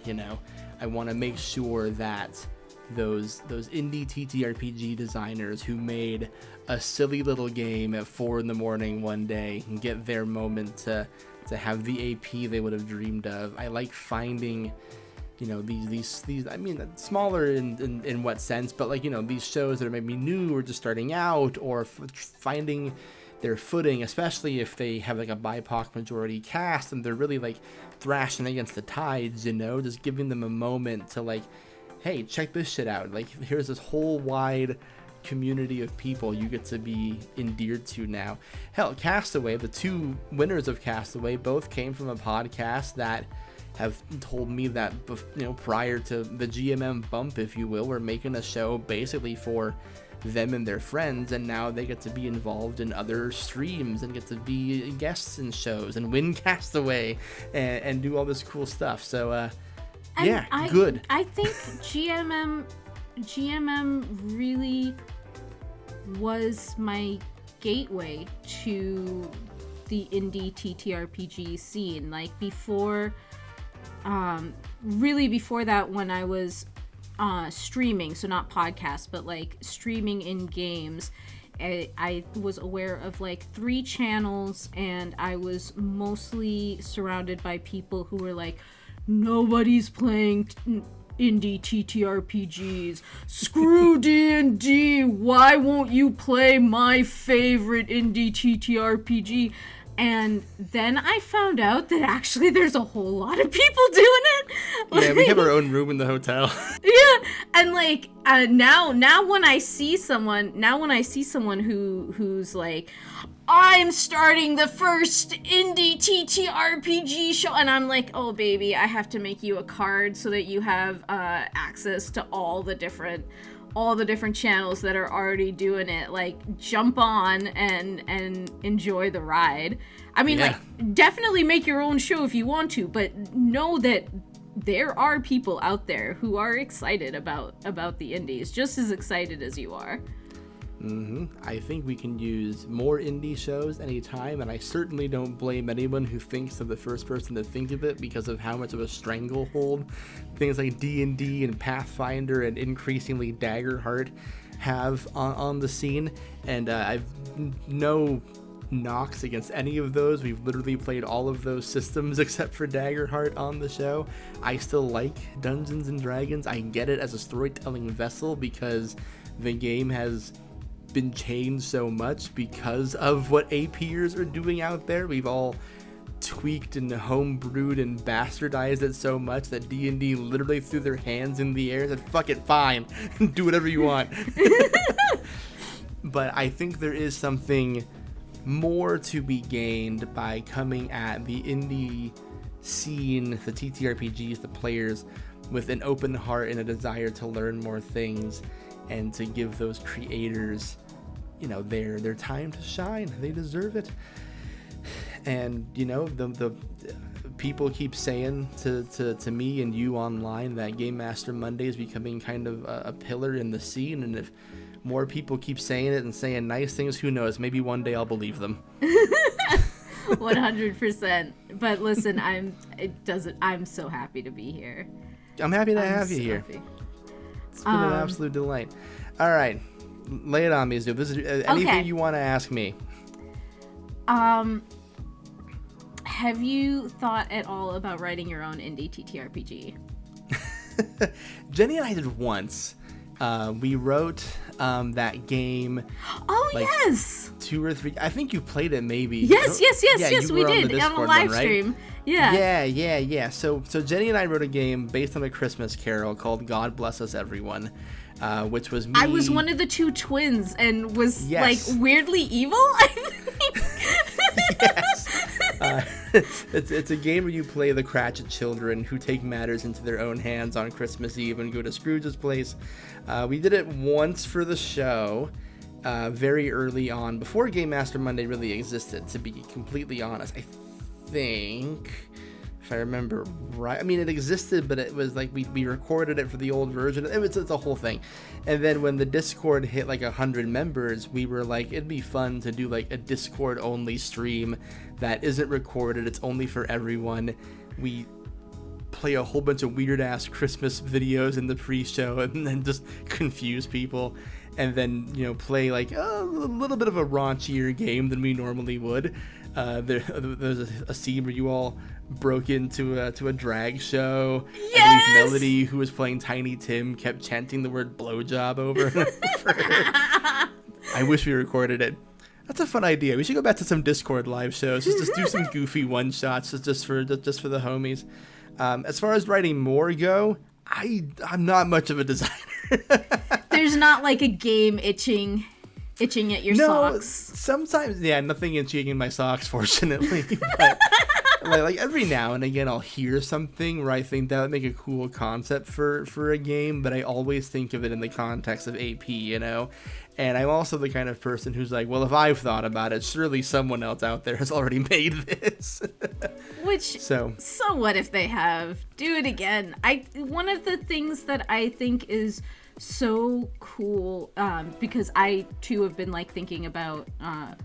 Speaker 1: I want to make sure that those indie TTRPG designers who made a silly little game at 4 a.m. one day and get their moment to have the AP they would have dreamed of. I like finding these I mean, smaller in what sense, but like these shows that are maybe new or just starting out, or finding their footing, especially if they have like a BIPOC majority cast and they're really like thrashing against the tides, just giving them a moment to like, hey, check this shit out. Like, here's this whole wide community of people you get to be endeared to now. Hell, Castaway, the 2 winners of Castaway both came from a podcast that have told me that, prior to the GMM bump, if you will, we're making a show basically for them and their friends, and now they get to be involved in other streams and get to be guests in shows and win Castaway and do all this cool stuff. So good.
Speaker 2: I think GMM really was my gateway to the indie TTRPG scene. Like before that, when I was streaming, so not podcasts, but like streaming in games, I was aware of like 3 channels, and I was mostly surrounded by people who were like, nobody's playing indie TTRPGs. Screw D&D. Why won't you play my favorite indie TTRPG? And then I found out that actually there's a whole lot of people doing it.
Speaker 1: Yeah, we have our own room in the hotel.
Speaker 2: Yeah, and like now when I see someone who's like, I'm starting the first indie TTRPG show, and I'm like, oh baby, I have to make you a card so that you have access to all the different channels that are already doing it. Like, jump on and enjoy the ride. I mean, like, definitely make your own show if you want to, but know that there are people out there who are excited about the indies, just as excited as you are.
Speaker 1: I think we can use more indie shows anytime, and I certainly don't blame anyone who thinks of the first person to think of it because of how much of a stranglehold things like D&D and Pathfinder and increasingly Daggerheart have on the scene. And I've no knocks against any of those. We've literally played all of those systems except for Daggerheart on the show. I still like Dungeons and Dragons. I get it as a storytelling vessel because the game has been changed so much because of what APers are doing out there. We've all tweaked and homebrewed and bastardized it so much that D&D literally threw their hands in the air and said, fuck it, fine, do whatever you want. But I think there is something more to be gained by coming at the indie scene, the TTRPGs, the players, with an open heart and a desire to learn more things and to give those creators, their time to shine. They deserve it. And the people keep saying to me and you online that Game Master Monday is becoming kind of a pillar in the scene, and if more people keep saying it and saying nice things, who knows? Maybe one day I'll believe them.
Speaker 2: 100%. But listen, I'm so happy to be here.
Speaker 1: I'm happy to have you here.
Speaker 2: Happy.
Speaker 1: It's been an absolute delight. All right, lay it on me, Zoup. This is anything you want to ask me.
Speaker 2: Have you thought at all about writing your own indie TTRPG?
Speaker 1: Jenny and I did once. We wrote that game.
Speaker 2: Oh, yes!
Speaker 1: 2 or 3. I think you played it maybe.
Speaker 2: Yes, we did. On a live
Speaker 1: right?
Speaker 2: stream. Yeah.
Speaker 1: Yeah. So Jenny and I wrote a game based on A Christmas Carol called God Bless Us Everyone, which was me.
Speaker 2: I was one of the 2 twins and was like weirdly evil, I think.
Speaker 1: Yes. It's a game where you play the Cratchit children who take matters into their own hands on Christmas Eve and go to Scrooge's place. We did it once for the show, very early on, before Game Master Monday really existed, to be completely honest. I think, if I remember right, I mean, it existed, but it was like we recorded it for the old version. It's a whole thing. And then when the Discord hit like 100 members, we were like, it'd be fun to do like a Discord only stream that isn't recorded. It's only for everyone. We play a whole bunch of weird ass Christmas videos in the pre-show and then just confuse people, and then play like a little bit of a raunchier game than we normally would. There's a scene where you all broke into a drag show.
Speaker 2: Yes!
Speaker 1: I believe Melody, who was playing Tiny Tim, kept chanting the word blowjob over and over. I wish we recorded it. That's a fun idea. We should go back to some Discord live shows. Just do some goofy one shots just for the homies. As far as writing more go, I'm not much of a designer.
Speaker 2: There's not like a game itching at your socks.
Speaker 1: Sometimes, nothing itching in my socks, fortunately. But like every now and again, I'll hear something where I think that would make a cool concept for a game, but I always think of it in the context of AP, And I'm also the kind of person who's like, well, if I've thought about it, surely someone else out there has already made this. So
Speaker 2: what if they have? Do it again. One of the things that I think is so cool, because I too have been like thinking about,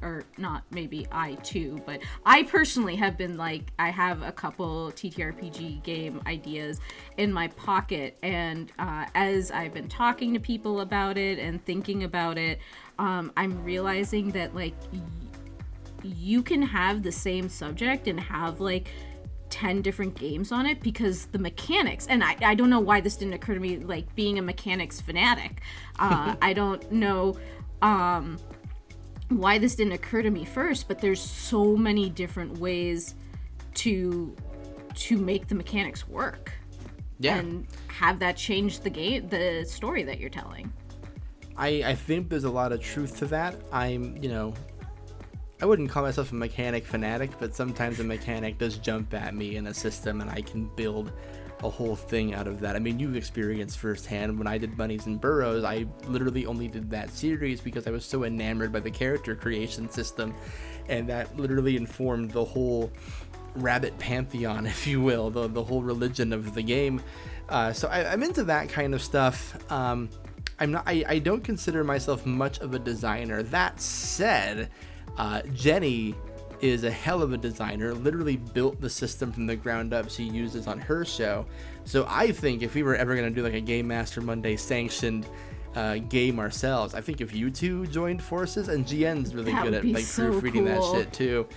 Speaker 2: or not maybe I too, but I personally have been like, I have a couple TTRPG game ideas in my pocket, and as I've been talking to people about it and thinking about it, I'm realizing that like you can have the same subject and have like 10 different games on it, because the mechanics, and I don't know why this didn't occur to me, like being a mechanics fanatic, I don't know why this didn't occur to me first, but there's so many different ways to make the mechanics work and have that change the story that you're telling.
Speaker 1: I think there's a lot of truth to that. I wouldn't call myself a mechanic fanatic, but sometimes a mechanic does jump at me in a system and I can build a whole thing out of that. I mean, you've experienced firsthand when I did Bunnies and Burrows, I literally only did that series because I was so enamored by the character creation system, and that literally informed the whole rabbit pantheon, if you will, the whole religion of the game. So I'm into that kind of stuff. I don't consider myself much of a designer. That said, Jenny is a hell of a designer, literally built the system from the ground up she uses on her show. So I think if we were ever going to do like a Game Master Monday sanctioned game ourselves, I think if you two joined forces, and GN's really good at like
Speaker 2: so
Speaker 1: proofreading
Speaker 2: cool.
Speaker 1: that shit too.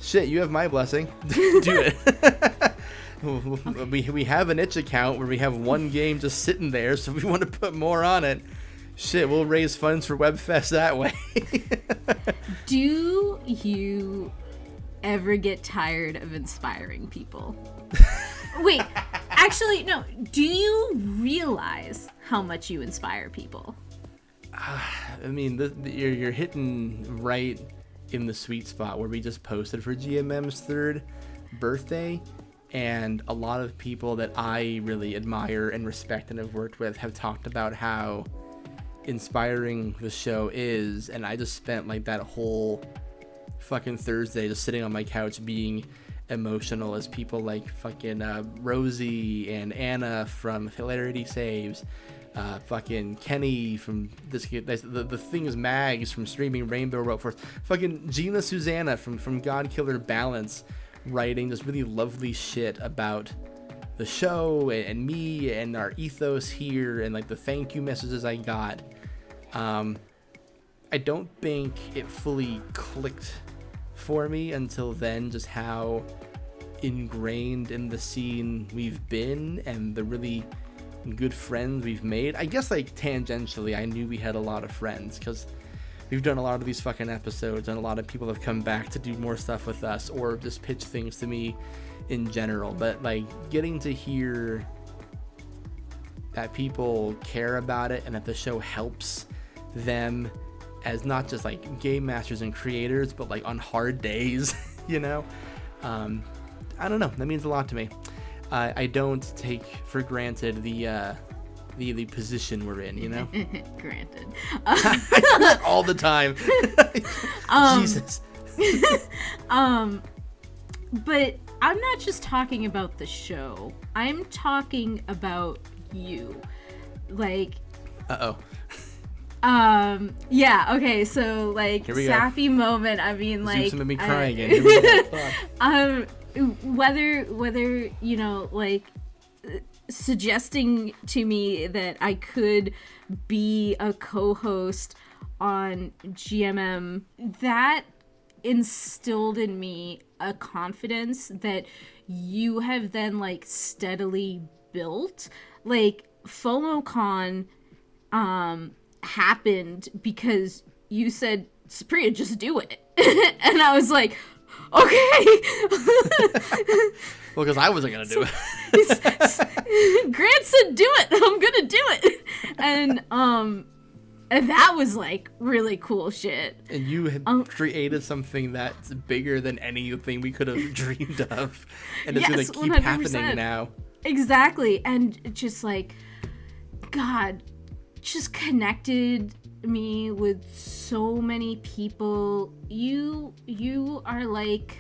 Speaker 1: Shit, you have my blessing. Do it. We have an itch account where we have one game just sitting there, so if we want to put more on it, shit, we'll raise funds for WebFest that way.
Speaker 2: Do you ever get tired of inspiring people? Wait, actually, no. Do you realize how much you inspire people?
Speaker 1: I mean, you're hitting right in the sweet spot where we just posted for GMM's 3rd birthday, and a lot of people that I really admire and respect and have worked with have talked about how inspiring the show is, and I just spent like that whole fucking Thursday just sitting on my couch being emotional as people like fucking Rosie and Anna from Hilarity Saves, fucking Kenny from the Things Mags from Streaming Rainbow wrote for us. Fucking Gina Susanna from God Killer Balance writing this really lovely shit about the show and me and our ethos here, and like the thank you messages I got. I don't think it fully clicked for me until then, just how ingrained in the scene we've been and the really good friends we've made. I guess like tangentially I knew we had a lot of friends because we've done a lot of these fucking episodes, and a lot of people have come back to do more stuff with us or just pitch things to me in general. But like getting to hear that people care about it and that the show helps them as not just like game masters and creators, but like on hard days, you know, I don't know, that means a lot to me. I don't take for granted the position we're in, you know.
Speaker 2: Granted.
Speaker 1: All the time. Jesus.
Speaker 2: But I'm not just talking about the show. I'm talking about you. Like. Yeah, okay, so like sappy go. Moment. I mean, like
Speaker 1: made me cry again. Here we go.
Speaker 2: Whether you know, like suggesting to me that I could be a co-host on GMM, that instilled in me a confidence that you have then like steadily built. Like FOMOCon happened because you said, Supriya, just do it. And I was like, okay.
Speaker 1: Well, because I wasn't going to do it.
Speaker 2: Grant said, do it. I'm going to do it. And that was like really cool shit.
Speaker 1: And you had created something that's bigger than anything we could have dreamed of. And it's going to keep 100%. Happening now.
Speaker 2: Exactly. And just like, God, just connected me with so many people. You are like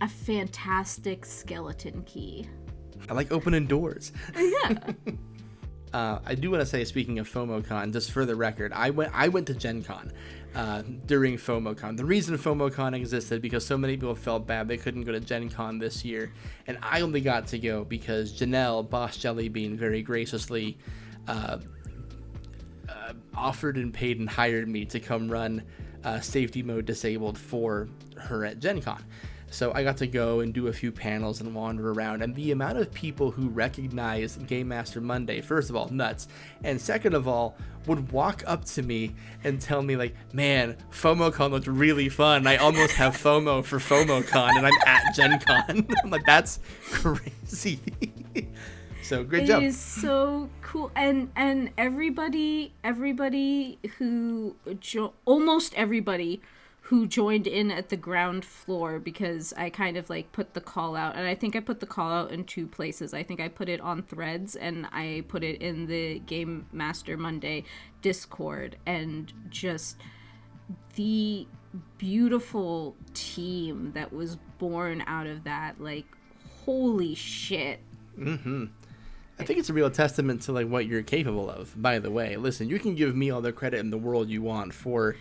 Speaker 2: a fantastic skeleton key.
Speaker 1: I like opening doors.
Speaker 2: Yeah.
Speaker 1: I do want to say, speaking of FOMOCon, just for the record, I went to Gen Con during FOMOCon. The reason FOMOCon existed because so many people felt bad they couldn't go to Gen Con this year, and I only got to go because Janelle, Boss Jellybean, very graciously offered and paid and hired me to come run Safety Mode Disabled for her at Gen Con. So I got to go and do a few panels and wander around, and the amount of people who recognize Game Master Monday, first of all, nuts, and second of all, would walk up to me and tell me like, man, FOMOCon looked really fun. I almost have FOMO for FOMOCon, and I'm at Gen Con. I'm like, that's crazy. So great job.
Speaker 2: It is so cool, and everybody who almost everybody who joined in at the ground floor, because I kind of like put the call out, and I think I put the call out in two places. I think I put it on Threads and I put it in the Game Master Monday Discord, and just the beautiful team that was born out of that, like, holy shit.
Speaker 1: Mm-hmm. I think it's a real testament to like what you're capable of, by the way. Listen, you can give me all the credit in the world you want for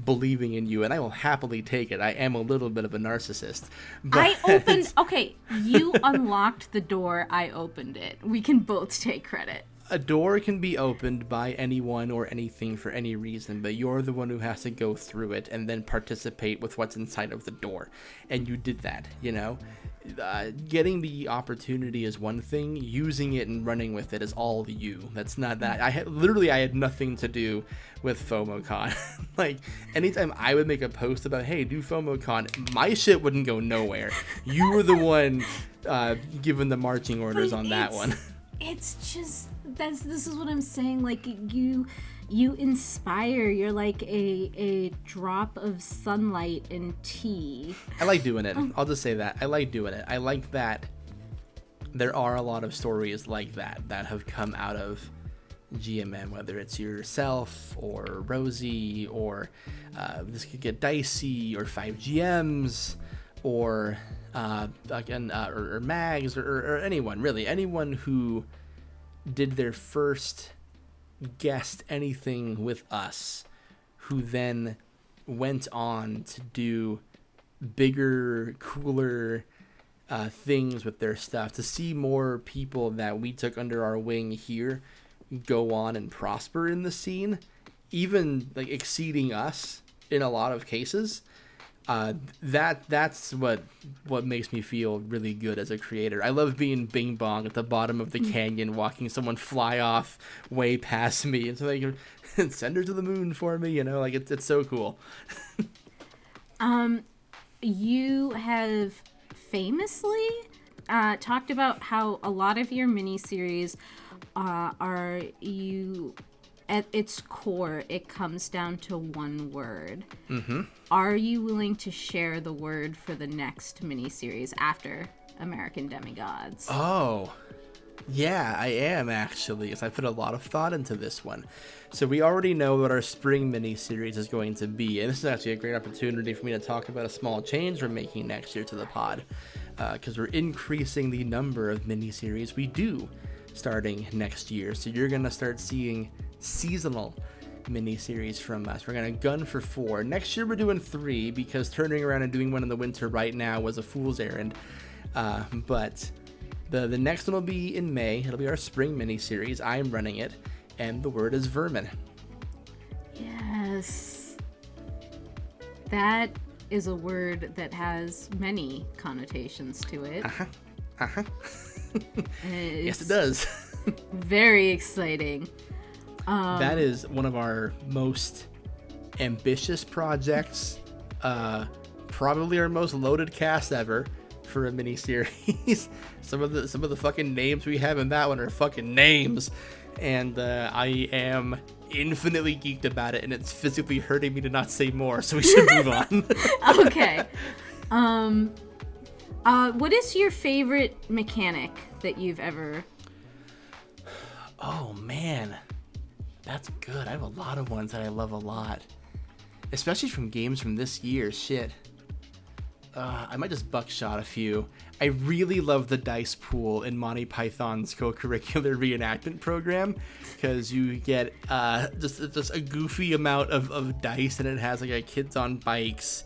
Speaker 1: believing in you, and I will happily take it. I am a little bit of a narcissist. But
Speaker 2: you unlocked the door, I opened it. We can both take credit.
Speaker 1: A door can be opened by anyone or anything for any reason, but you're the one who has to go through it and then participate with what's inside of the door. And you did that, you know? Getting the opportunity is one thing, using it and running with it is all you. That's not that. I had nothing to do with FOMOCon. Like, anytime I would make a post about, hey, do FOMOCon, my shit wouldn't go nowhere. You were the one giving the marching orders on that one.
Speaker 2: It's just, this is what I'm saying. Like, you inspire. You're like a drop of sunlight in tea.
Speaker 1: I like doing it. I'll just say that. I like doing it. I like that there are a lot of stories like that have come out of GMM, whether it's yourself or Rosie or this could get dicey, or 5GMs or or Mags or anyone, really. Anyone who did their first guest anything with us, who then went on to do bigger, cooler things with their stuff. To see more people that we took under our wing here go on and prosper in the scene, even like exceeding us in a lot of cases, that's what makes me feel really good as a creator. I love being Bing Bong at the bottom of the canyon, watching someone fly off way past me, and so they can send her to the moon for me. You know, like it's so cool.
Speaker 2: You have famously talked about how a lot of your miniseries at its core, it comes down to one word. Mm-hmm. Are you willing to share the word for the next miniseries after American Demigods?
Speaker 1: Oh, yeah, I am actually, because I put a lot of thought into this one. So we already know what our spring miniseries is going to be, and this is actually a great opportunity for me to talk about a small change we're making next year to the pod, because we're increasing the number of miniseries we do starting next year. So you're going to start seeing seasonal miniseries from us. We're going to gun for 4. Next year we're doing 3, because turning around and doing one in the winter right now was a fool's errand. But the next one will be in May. It'll be our spring miniseries. I'm running it, and the word is vermin.
Speaker 2: Yes. That is a word that has many connotations to it.
Speaker 1: Yes, it does.
Speaker 2: Very exciting.
Speaker 1: That is one of our most ambitious projects. Probably our most loaded cast ever for a miniseries. Some of the fucking names we have in that one are fucking names, and I am infinitely geeked about it, and it's physically hurting me to not say more. So we should move on.
Speaker 2: Okay. What is your favorite mechanic that you've ever?
Speaker 1: Oh man, that's good. I have a lot of ones that I love a lot, especially from games from this year. Shit. I might just buckshot a few. I really love the dice pool in Monty Python's co-curricular reenactment program, because you get just a goofy amount of dice, and it has like a kids on bikes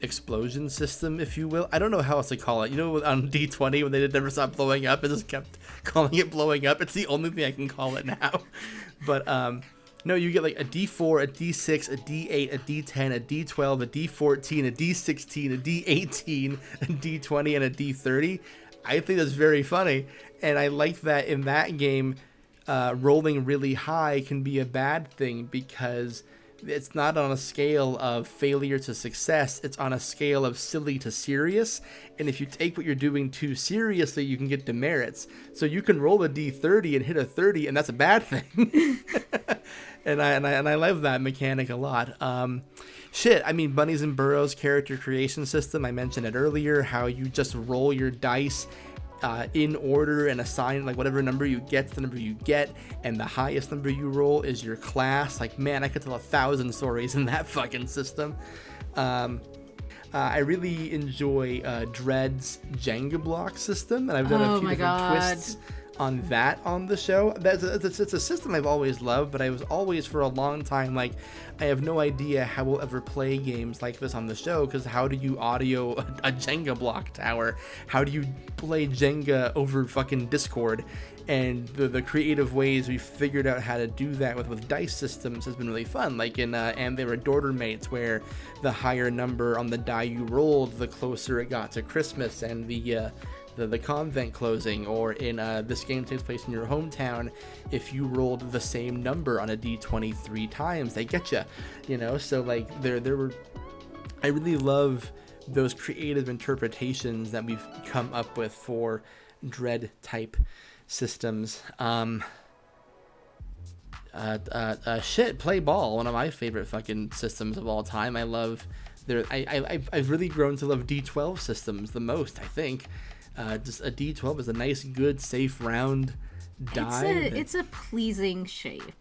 Speaker 1: explosion system, if you will. I don't know how else to call it. You know, on D20 when they did Never Stop Blowing Up, it just kept calling it blowing up. It's the only thing I can call it now. But no, you get like a D4, a D6, a D8, a D10, a D12, a D14, a D16, a D18, a D20, and a D30. I think that's very funny, and I like that in that game, rolling really high can be a bad thing, because it's not on a scale of failure to success, it's on a scale of silly to serious, and if you take what you're doing too seriously, you can get demerits. So you can roll a D30 and hit a 30, and that's a bad thing. and I love that mechanic a lot. I mean, Bunnies and Burrows character creation system, I mentioned it earlier, how you just roll your dice in order and assign like whatever number you get, the number you get, and the highest number you roll is your class. Like, man, I could tell 1,000 stories in that fucking system. I really enjoy Dread's Jenga block system, and I've done a few different twists on that on the show. It's a system I've always loved, but I was always for a long time like, I have no idea how we'll ever play games like this on the show, because how do you audio a Jenga block tower? How do you play Jenga over fucking Discord? And the creative ways we've figured out how to do that with dice systems has been really fun. Like in And They Were Daughter Mates, where the higher number on the die you rolled, the closer it got to Christmas and the convent closing. Or in This Game Takes Place in Your Hometown, if you rolled the same number on a D20 3 times, they get you, you know. So like there were, I really love those creative interpretations that we've come up with for Dread type systems. Play Ball, one of my favorite fucking systems of all time. I love I've really grown to love D12 systems the most, I think. Just a D12 is a nice, good, safe, round die.
Speaker 2: It's a pleasing shape.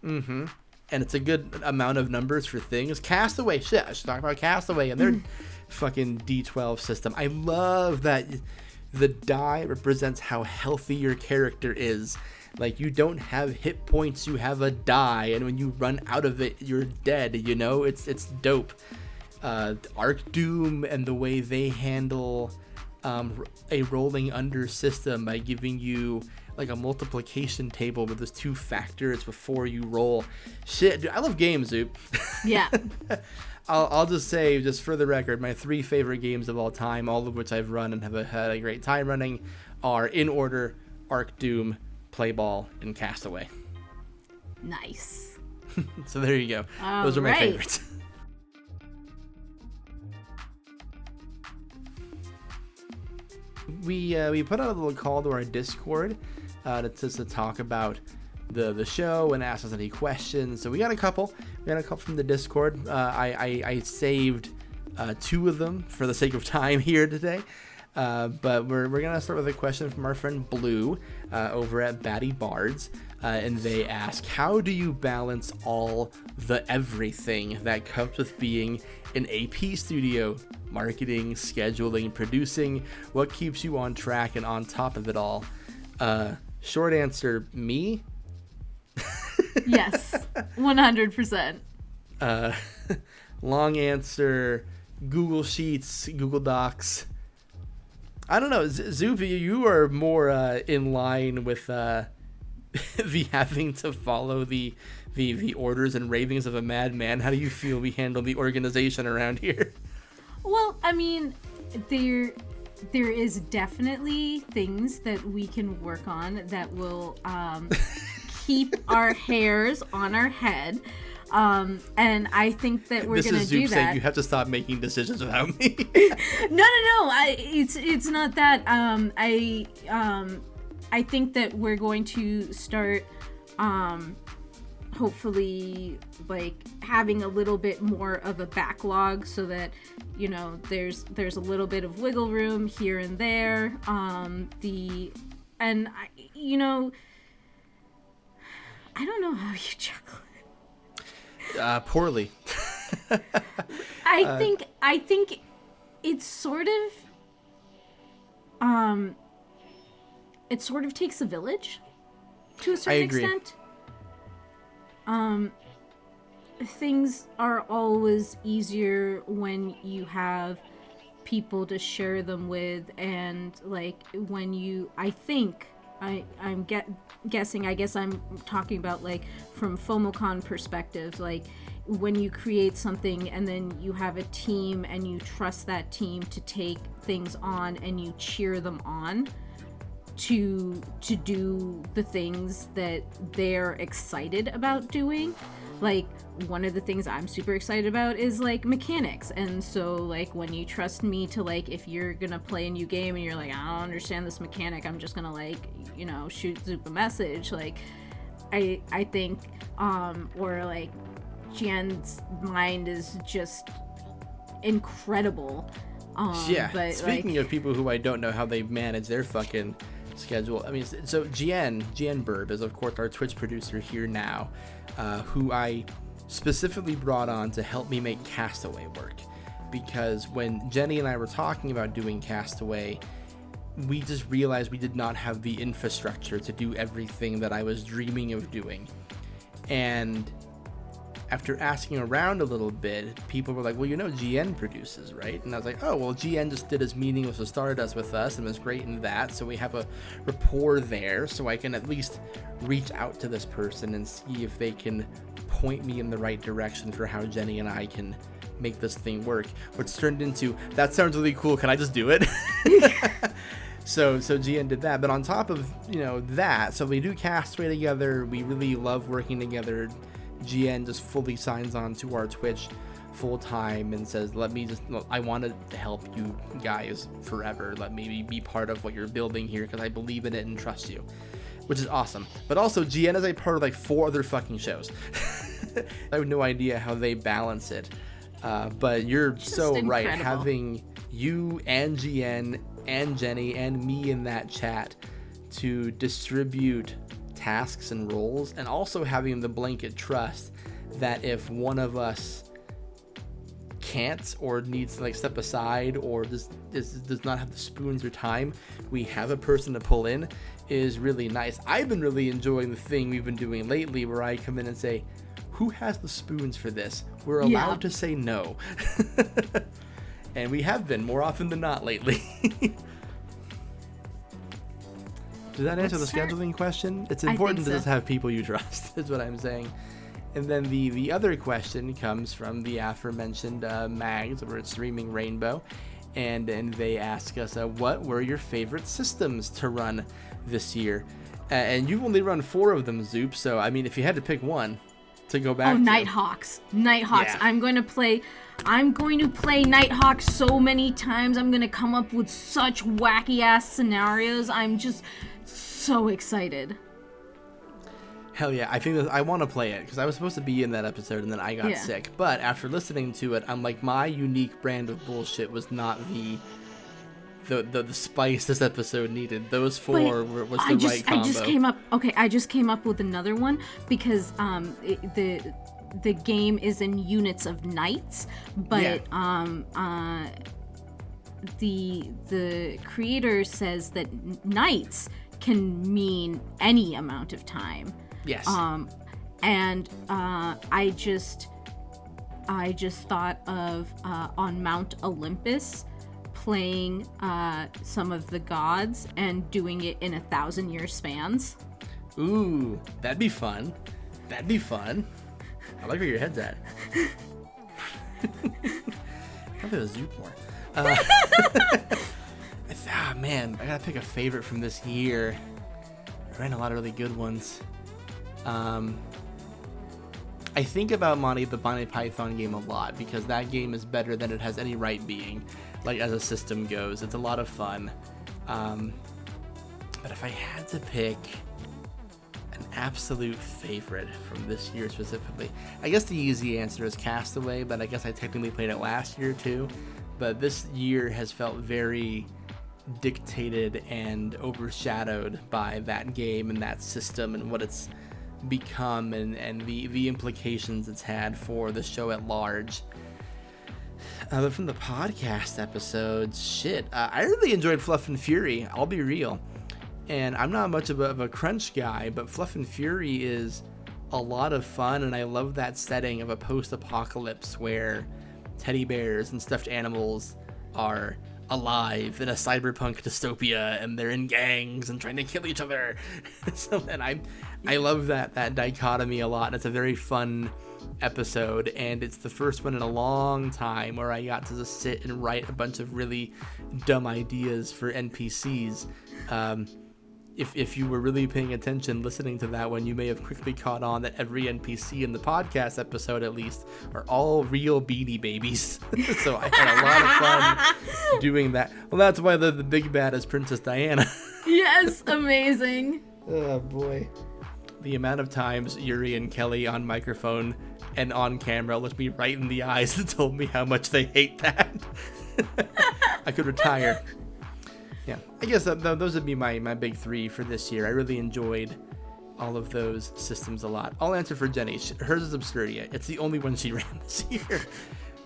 Speaker 1: Mm-hmm. And it's a good amount of numbers for things. Castaway, I should talk about Castaway and their fucking D12 system. I love that the die represents how healthy your character is. Like, you don't have hit points, you have a die, and when you run out of it, you're dead, you know? It's dope. Arc Doom and the way they handle a rolling under system by giving you like a multiplication table with those 2 factors before you roll. Shit, dude, I love games, Zoup.
Speaker 2: Yeah.
Speaker 1: I'll just say, just for the record, my 3 favorite games of all time, all of which I've run and have had a great time running, are in order: Arc Doom, Play Ball, and Castaway.
Speaker 2: Nice.
Speaker 1: So there you go. Those are my favorites. We put out a little call to our Discord to talk about the show and ask us any questions. So we got a couple. From the Discord. I saved 2 of them for the sake of time here today. But we're gonna start with a question from our friend Blue over at Batty Bards, and they ask, how do you balance all the everything that comes with being an AP studio? Marketing, scheduling, producing. What keeps you on track and on top of it all? Short answer, me.
Speaker 2: Yes, 100%.
Speaker 1: Long answer, Google Sheets, Google Docs. I don't know, Zoup, you are more in line with the having to follow the orders and ravings of a madman. How do you feel we handle the organization around here?
Speaker 2: Well, I mean, there is definitely things that we can work on that will keep our hairs on our head. And I think that we're going to do that. This is Zoup saying
Speaker 1: you have to stop making decisions without me.
Speaker 2: No. It's not that. I think that we're going to start, hopefully, like, having a little bit more of a backlog so that, you know, there's a little bit of wiggle room here and there. I don't know how you juggle it.
Speaker 1: Poorly.
Speaker 2: I think it's sort of takes a village to a certain extent. Things are always easier when you have people to share them with, and like when you, I'm guessing, I guess I'm talking about like from FOMOCon perspective, like when you create something and then you have a team and you trust that team to take things on and you cheer them on to do the things that they're excited about doing. Like, one of the things I'm super excited about is like mechanics, and so like when you trust me to, like, if you're gonna play a new game and you're like, I don't understand this mechanic, I'm just gonna, like, you know, shoot Zoup a message, like I think or like Jian's mind is just incredible. But
Speaker 1: speaking of people who I don't know how they manage their fucking schedule, I mean, so Jian Burb is of course our Twitch producer here now, who I specifically brought on to help me make Castaway work, because when Jenny and I were talking about doing Castaway, we just realized we did not have the infrastructure to do everything that I was dreaming of doing. And after asking around a little bit, people were like, well, you know, GN produces, right? And I was like, oh, well, GN just did as Meaningless as Stardust with us and was great in that, so we have a rapport there, so I can at least reach out to this person and see if they can point me in the right direction for how Jenny and I can make this thing work, which turned into, that sounds really cool, can I just do it? So GN did that, but on top of, you know, that, so we do Castaway together, we really love working together. GN just fully signs on to our Twitch full time and says, I want to help you guys forever. Let me be part of what you're building here because I believe in it and trust you, which is awesome. But also GN is a part of like 4 other fucking shows. I have no idea how they balance it. But you're just so incredible. Right. Having you and GN and Jenny and me in that chat to distribute tasks and roles, and also having the blanket trust that if one of us can't or needs to like step aside or does not have the spoons or time, we have a person to pull in is really nice. I've been really enjoying the thing we've been doing lately where I come in and say, who has the spoons for this? We're allowed to say no. And we have been more often than not lately. Does that answer the scheduling question? It's important to just have people you trust, is what I'm saying. And then the other question comes from the aforementioned mags over at Streaming Rainbow. And they ask us, what were your favorite systems to run this year? And you've only run 4 of them, Zoup. So, I mean, if you had to pick one to go back to.
Speaker 2: Nighthawks. Yeah. I'm going to play Nighthawks so many times. I'm going to come up with such wacky-ass scenarios. I'm just so excited.
Speaker 1: Hell yeah, I think I want to play it because I was supposed to be in that episode and then I got sick. But after listening to it, I'm like, my unique brand of bullshit was not the spice this episode needed. Those 4 was the right combo.
Speaker 2: I just came up with another one because the game is in units of knights, but the creator says that knights can mean any amount of time.
Speaker 1: Yes.
Speaker 2: And I just thought of on Mount Olympus playing some of the gods and doing it in 1,000-year spans.
Speaker 1: Ooh, that'd be fun. I like where your head's at. Probably the Zoup more. Man, I gotta pick a favorite from this year. I ran a lot of really good ones. I think about the Monty Python game a lot because that game is better than it has any right being, like as a system goes. It's a lot of fun. But if I had to pick an absolute favorite from this year specifically, I guess the easy answer is Castaway, but I guess I technically played it last year too. But this year has felt very dictated and overshadowed by that game and that system and what it's become and the implications it's had for the show at large. But from the podcast episodes, I really enjoyed Fluff and Fury, I'll be real. And I'm not much of a crunch guy, but Fluff and Fury is a lot of fun, and I love that setting of a post-apocalypse where teddy bears and stuffed animals are alive in a cyberpunk dystopia and they're in gangs and trying to kill each other. And I love that dichotomy a lot, and it's a very fun episode, and it's the first one in a long time where I got to just sit and write a bunch of really dumb ideas for NPCs. If you were really paying attention listening to that one, you may have quickly caught on that every NPC in the podcast episode, at least, are all real Beanie Babies. So I had a lot of fun doing that. Well, that's why the big bad is Princess Diana.
Speaker 2: Yes, amazing.
Speaker 1: Oh, boy. The amount of times Yuri and Kelly on microphone and on camera looked me right in the eyes and told me how much they hate that. I could retire. Yeah, I guess those would be my big 3 for this year. I really enjoyed all of those systems a lot. I'll answer for Jenny. Hers is Absurdia. It's the only one she ran this year.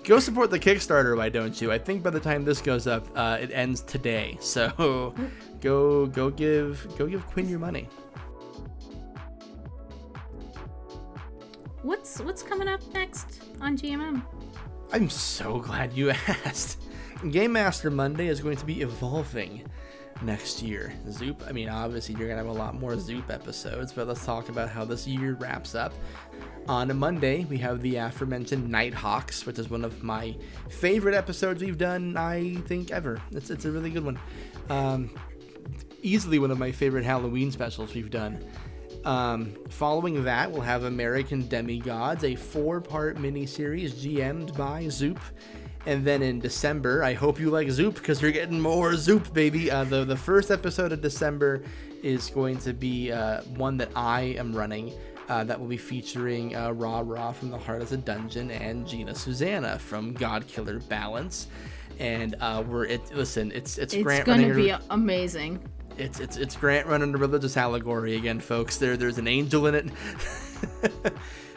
Speaker 1: Go support the Kickstarter, why don't you? I think by the time this goes up, it ends today. So go give Quinn your money.
Speaker 2: What's coming up next on GMM?
Speaker 1: I'm so glad you asked. Game Master Monday is going to be evolving next year. Zoup, I mean, obviously you're going to have a lot more Zoup episodes, but let's talk about how this year wraps up. On a Monday, we have the aforementioned Nighthawks, which is one of my favorite episodes we've done, I think, ever. It's a really good one. Easily one of my favorite Halloween specials we've done. Following that, we'll have American Demigods, a 4-part miniseries GM'd by Zoup. And then in December, I hope you like Zoup because you're getting more Zoup, baby. The first episode of December is going to be one that I am running that will be featuring Ra from The Heart is a Dungeon and Gina Susanna from Godkiller Balance. And it's Grant
Speaker 2: going to be amazing.
Speaker 1: It's Grant running a religious allegory again, folks. There's an angel in it.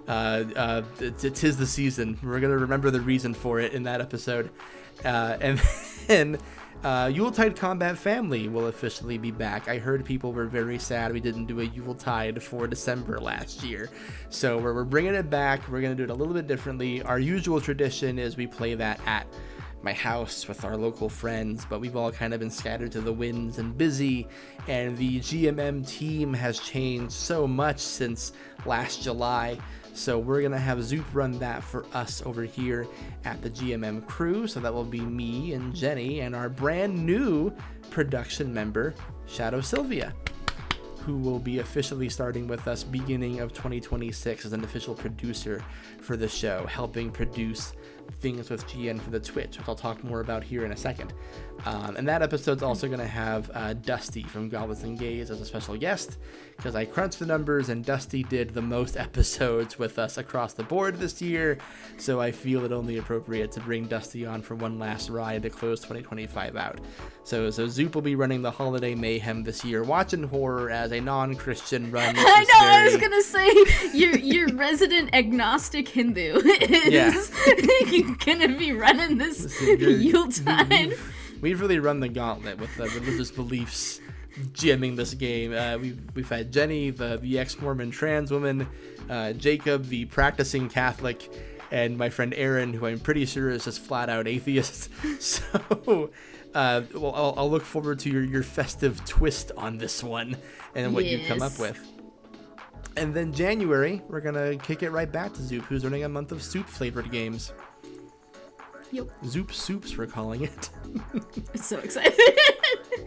Speaker 1: 'Tis the season. We're gonna remember the reason for it in that episode, and then Yuletide Combat Family will officially be back. I heard people were very sad we didn't do a Yuletide for December last year, so we're bringing it back. We're gonna do it a little bit differently. Our usual tradition is we play that at my house with our local friends, but we've all kind of been scattered to the winds and busy, and the GMM team has changed so much since last July. So we're gonna have Zoup run that for us over here at the GMM crew. So that will be me and Jenny and our brand new production member, Shadow Sylvia, who will be officially starting with us beginning of 2026 as an official producer for the show, helping produce things with GN for the Twitch, which I'll talk more about here in a second. And that episode's also going to have Dusty from Goblins and Gays as a special guest, because I crunched the numbers and Dusty did the most episodes with us across the board this year, so I feel it only appropriate to bring Dusty on for one last ride to close 2025 out. So Zoup will be running the Holiday Mayhem this year, watching horror as a non-Christian run.
Speaker 2: I was gonna say your resident agnostic Hindu is gonna be running this Yuletide.
Speaker 1: We've really run the gauntlet with the religious beliefs GMing this game. We've had Jenny, the ex-Mormon trans woman, Jacob, the practicing Catholic, and my friend Aaron, who I'm pretty sure is just flat out atheist. So I'll look forward to your festive twist on this one and what you come up with. And then January, we're gonna kick it right back to Zoup, who's running a month of soup flavored games.
Speaker 2: Yep.
Speaker 1: Zoup Soups, we're calling it.
Speaker 2: So excited.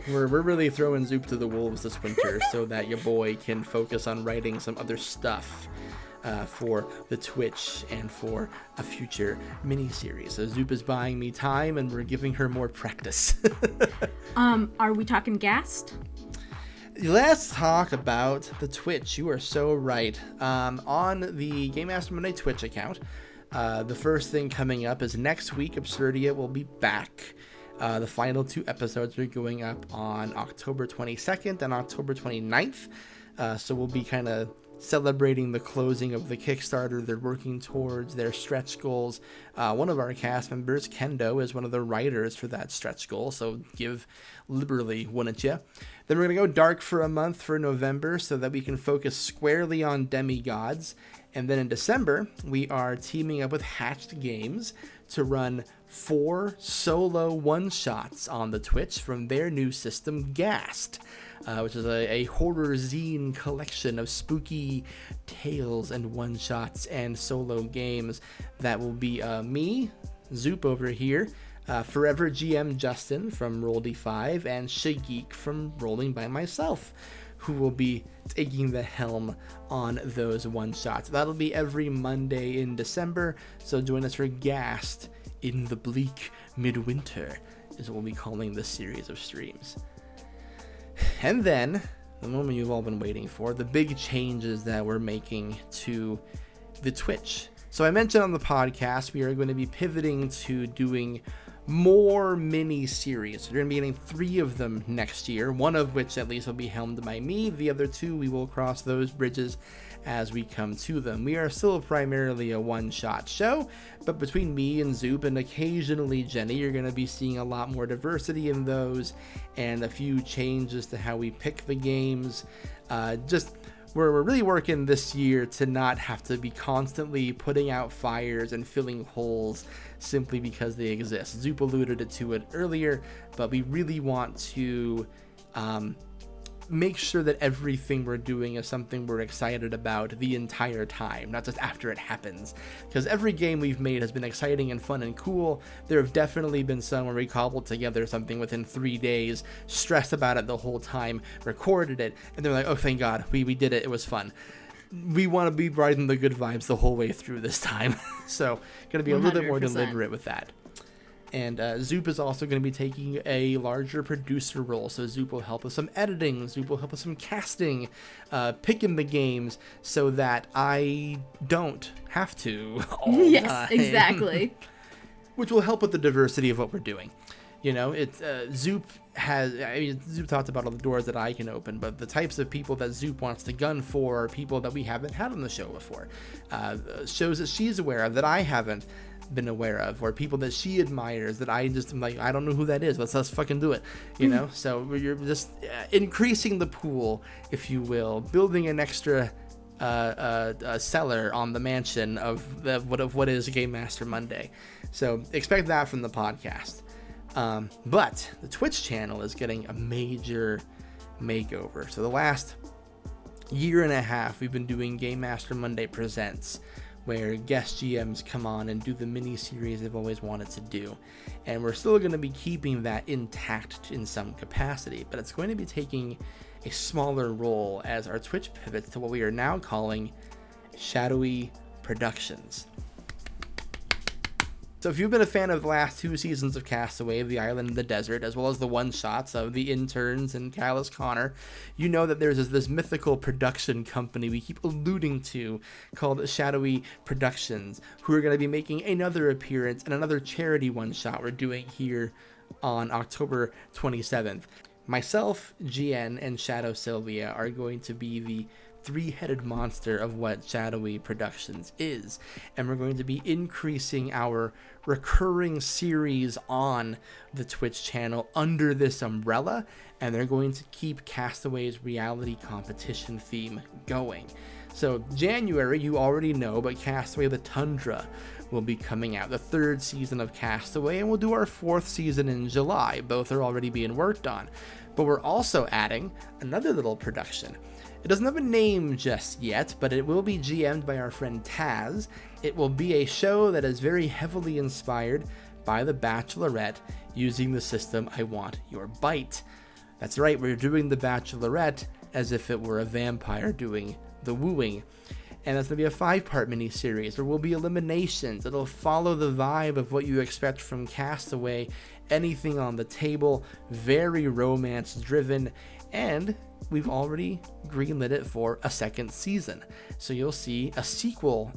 Speaker 1: We're really throwing Zoup to the wolves this winter so that your boy can focus on writing some other stuff for the Twitch and for a future mini-series. So Zoup is buying me time and we're giving her more practice.
Speaker 2: Are we talking gassed?
Speaker 1: Let's talk about the Twitch. You are so right. On the Game Master Monday Twitch account, the first thing coming up is next week, Absurdia will be back. The final 2 episodes are going up on October 22nd and October 29th. So we'll be kind of celebrating the closing of the Kickstarter they're working towards, their stretch goals. One of our cast members, Kendo, is one of the writers for that stretch goal, so give liberally, wouldn't you? Then we're going to go dark for a month for November so that we can focus squarely on demigods. And then in December, we are teaming up with Hatched Games to run 4 solo one-shots on the Twitch from their new system, Gassed, which is a horror zine collection of spooky tales and one-shots and solo games that will be me, Zoup over here, Forever GM Justin from Roll D5, and Shageek from Rolling by Myself, who will be taking the helm on those one-shots. That'll be every Monday in December, so join us for Gassed in the bleak midwinter, is what we'll be calling this series of streams. And then, the moment you've all been waiting for, the big changes that we're making to the Twitch. So I mentioned on the podcast, we are going to be pivoting to doing more mini-series. So you're going to be getting 3 of them next year, one of which at least will be helmed by me. The other 2, we will cross those bridges as we come to them. We are still primarily a one-shot show, but between me and Zoup and occasionally Jenny, you're going to be seeing a lot more diversity in those and a few changes to how we pick the games. We're really working this year to not have to be constantly putting out fires and filling holes simply because they exist. Zoup alluded to it earlier, but we really want to make sure that everything we're doing is something we're excited about the entire time, not just after it happens. Because every game we've made has been exciting and fun and cool. There have definitely been some where we cobbled together something within 3 days, stressed about it the whole time, recorded it, and they're like, oh, thank God, we did it, it was fun. We want to be riding the good vibes the whole way through this time. So, going to be a little bit more deliberate with that. And Zoup is also going to be taking a larger producer role. So Zoup will help with some editing. Zoup will help with some casting, picking the games so that I don't have to all the time.
Speaker 2: Yes, exactly.
Speaker 1: Which will help with the diversity of what we're doing. Zoup Zoup talked about all the doors that I can open, but the types of people that Zoup wants to gun for are people that we haven't had on the show before. Shows that she's aware of that I haven't been aware of, or people that she admires that I just am like, I don't know who that is. Let's fucking do it, So you're just increasing the pool, if you will, building an extra cellar on the mansion of what is Game Master Monday. So expect that from the podcast. But the Twitch channel is getting a major makeover. So the last year and a half, we've been doing Game Master Monday Presents, where guest GMs come on and do the mini series they've always wanted to do. And we're still going to be keeping that intact in some capacity, but it's going to be taking a smaller role as our Twitch pivots to what we are now calling Shadowy Productions. So if you've been a fan of the last 2 seasons of Castaway, The Island in the Desert, as well as the one-shots of The Interns and Callus Connor, you know that there's this mythical production company we keep alluding to called Shadowy Productions, who are going to be making another appearance and another charity one-shot we're doing here on October 27th. Myself, GN, and Shadow Sylvia are going to be the 3-headed monster of what Shadowy Productions is, and we're going to be increasing our recurring series on the Twitch channel under this umbrella, and they're going to keep Castaway's reality competition theme going. So January, you already know, but Castaway the Tundra will be coming out, the 3rd season of Castaway, and we'll do our 4th season in July. Both are already being worked on, but we're also adding another little production. It doesn't have a name just yet, but it will be GM'd by our friend Taz. It will be a show that is very heavily inspired by The Bachelorette, using the system I Want Your Bite. That's right, we're doing The Bachelorette as if it were a vampire doing the wooing. And that's going to be a 5-part miniseries. There will be eliminations. It'll follow the vibe of what you expect from Castaway. Anything on the table, very romance-driven, and we've already greenlit it for a 2nd season. So you'll see a sequel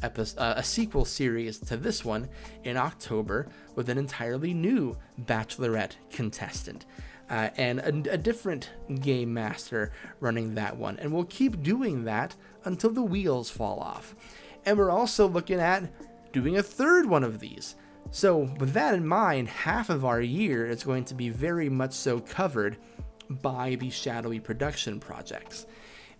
Speaker 1: series to this one in October with an entirely new Bachelorette contestant. And a different game master running that one. And we'll keep doing that until the wheels fall off. And we're also looking at doing a 3rd one of these. So with that in mind, half of our year is going to be very much so covered by the Shadowy production projects.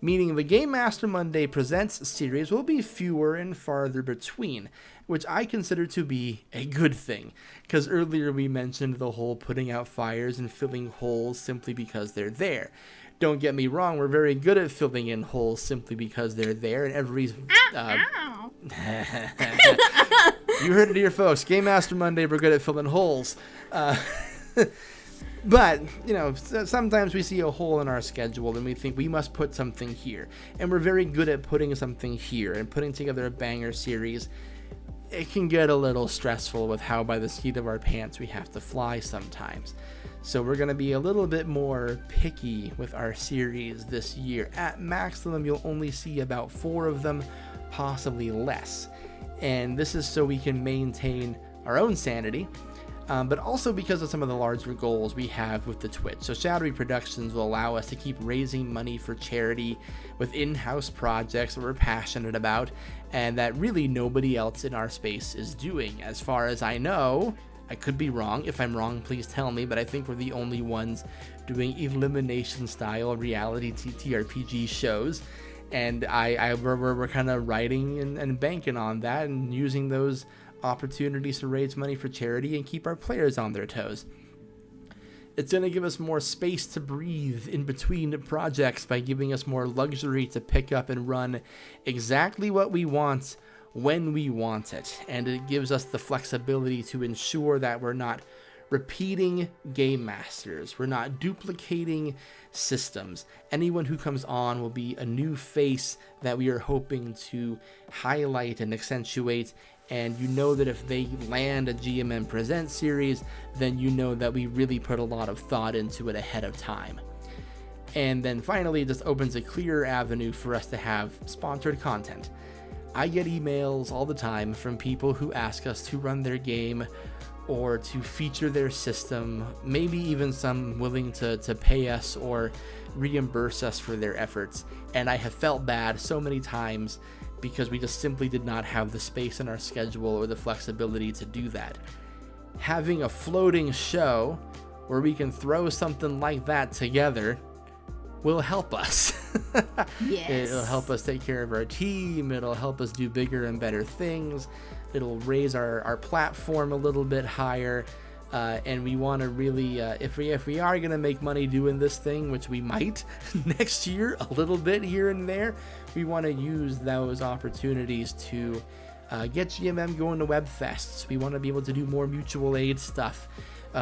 Speaker 1: Meaning the Game Master Monday Presents series will be fewer and farther between, which I consider to be a good thing, because earlier we mentioned the whole putting out fires and filling holes simply because they're there. Don't get me wrong, we're very good at filling in holes simply because they're there, and every... You heard it here, folks. Game Master Monday, we're good at filling holes. But, sometimes we see a hole in our schedule and we think we must put something here. And we're very good at putting something here and putting together a banger series. It can get a little stressful with how by the seat of our pants we have to fly sometimes. So we're going to be a little bit more picky with our series this year. At maximum, you'll only see about 4 of them, possibly less. And this is so we can maintain our own sanity. But also because of some of the larger goals we have with the Twitch. So Shadowy Productions will allow us to keep raising money for charity with in-house projects that we're passionate about and that really nobody else in our space is doing. As far as I know, I could be wrong. If I'm wrong, please tell me, but I think we're the only ones doing elimination-style reality TTRPG shows. And we're kind of riding and banking on that and using those opportunities to raise money for charity and keep our players on their toes. It's going to give us more space to breathe in between projects by giving us more luxury to pick up and run exactly what we want when we want it. And it gives us the flexibility to ensure that we're not repeating game masters. We're not duplicating systems. Anyone who comes on will be a new face that we are hoping to highlight and accentuate. And you know that if they land a GMM Present series, then you know that we really put a lot of thought into it ahead of time. And then finally, it just opens a clearer avenue for us to have sponsored content. I get emails all the time from people who ask us to run their game or to feature their system, maybe even some willing to pay us or reimburse us for their efforts. And I have felt bad so many times because we just simply did not have the space in our schedule or the flexibility to do that. Having a floating show where we can throw something like that together will help us.
Speaker 2: Yes.
Speaker 1: It'll help us take care of our team. It'll help us do bigger and better things. It'll raise our platform a little bit higher. And we want to really, if we are going to make money doing this thing, which we might next year, a little bit here and there, we want to use those opportunities to get GMM going to web fests. We want to be able to do more mutual aid stuff.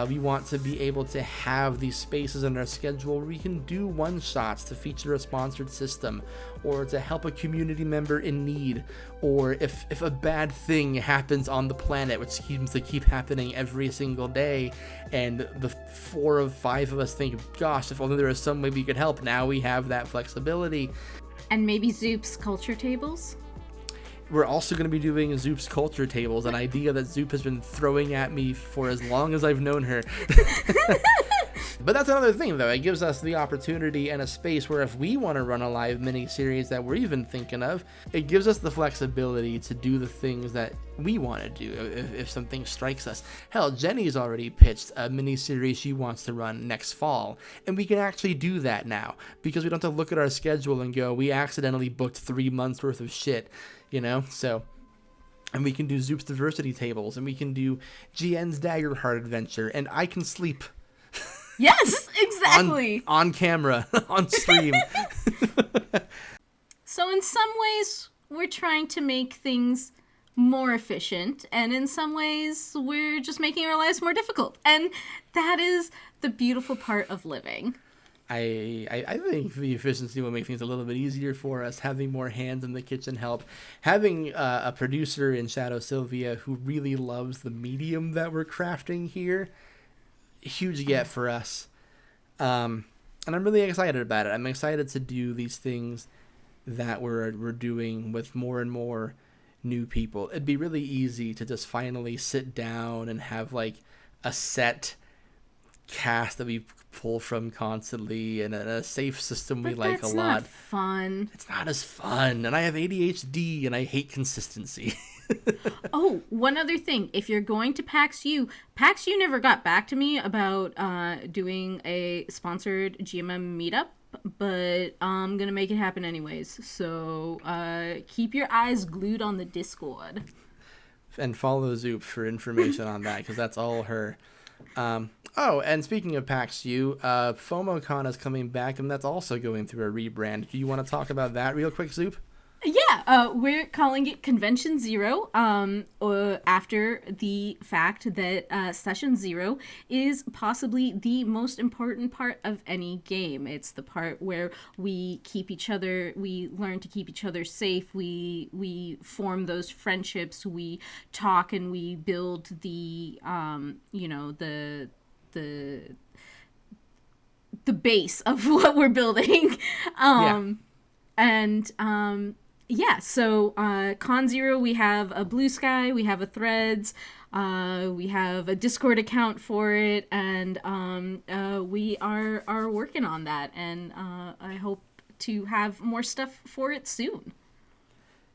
Speaker 1: We want to be able to have these spaces in our schedule where we can do one-shots to feature a sponsored system, or to help a community member in need, or if a bad thing happens on the planet, which seems to keep happening every single day, and the 4 or 5 of us think, gosh, if only there was some way we could help. Now we have that flexibility.
Speaker 2: And maybe Zoup's culture tables?
Speaker 1: We're also going to be doing Zoup's culture tables, an idea that Zoup has been throwing at me for as long as I've known her. But that's another thing, though. It gives us the opportunity and a space where if we want to run a live mini-series that we're even thinking of, it gives us the flexibility to do the things that we want to do if something strikes us. Hell, Jenny's already pitched a mini-series she wants to run next fall, and we can actually do that now because we don't have to look at our schedule and go, we accidentally booked 3 months worth of shit, you know? So... and we can do Zoup's diversity tables, and we can do GN's Daggerheart adventure, and I can sleep.
Speaker 2: Yes, exactly.
Speaker 1: On camera, on stream.
Speaker 2: So in some ways, we're trying to make things more efficient, and in some ways, we're just making our lives more difficult. And that is the beautiful part of living.
Speaker 1: I think the efficiency will make things a little bit easier for us, having more hands in the kitchen help, having a producer in Shadow Sylvia who really loves the medium that we're crafting here. Huge get for us. And I'm really excited about it. I'm excited to do these things that we're doing with more and more new people. It'd be really easy to just finally sit down and have like a set cast that we pull from constantly and a safe system we like a lot.
Speaker 2: Not fun.
Speaker 1: It's not as fun, and I have ADHD and I hate consistency.
Speaker 2: Oh, one other thing. If you're going to PAX U never got back to me about doing a sponsored GMM meetup, but I'm gonna make it happen anyways. So keep your eyes glued on the Discord.
Speaker 1: And follow Zoup for information on that, because that's all her. Oh, and speaking of PAX U, FOMOCon is coming back, and that's also going through a rebrand. Do you want to talk about that real quick, Zoup?
Speaker 2: Yeah, we're calling it Convention Zero, after the fact that Session Zero is possibly the most important part of any game. It's the part where we learn to keep each other safe, we form those friendships, we talk, and we build the base of what we're building. So Con Zero, we have a Blue Sky, we have a Threads, we have a Discord account for it, and we are working on that, and I hope to have more stuff for it soon.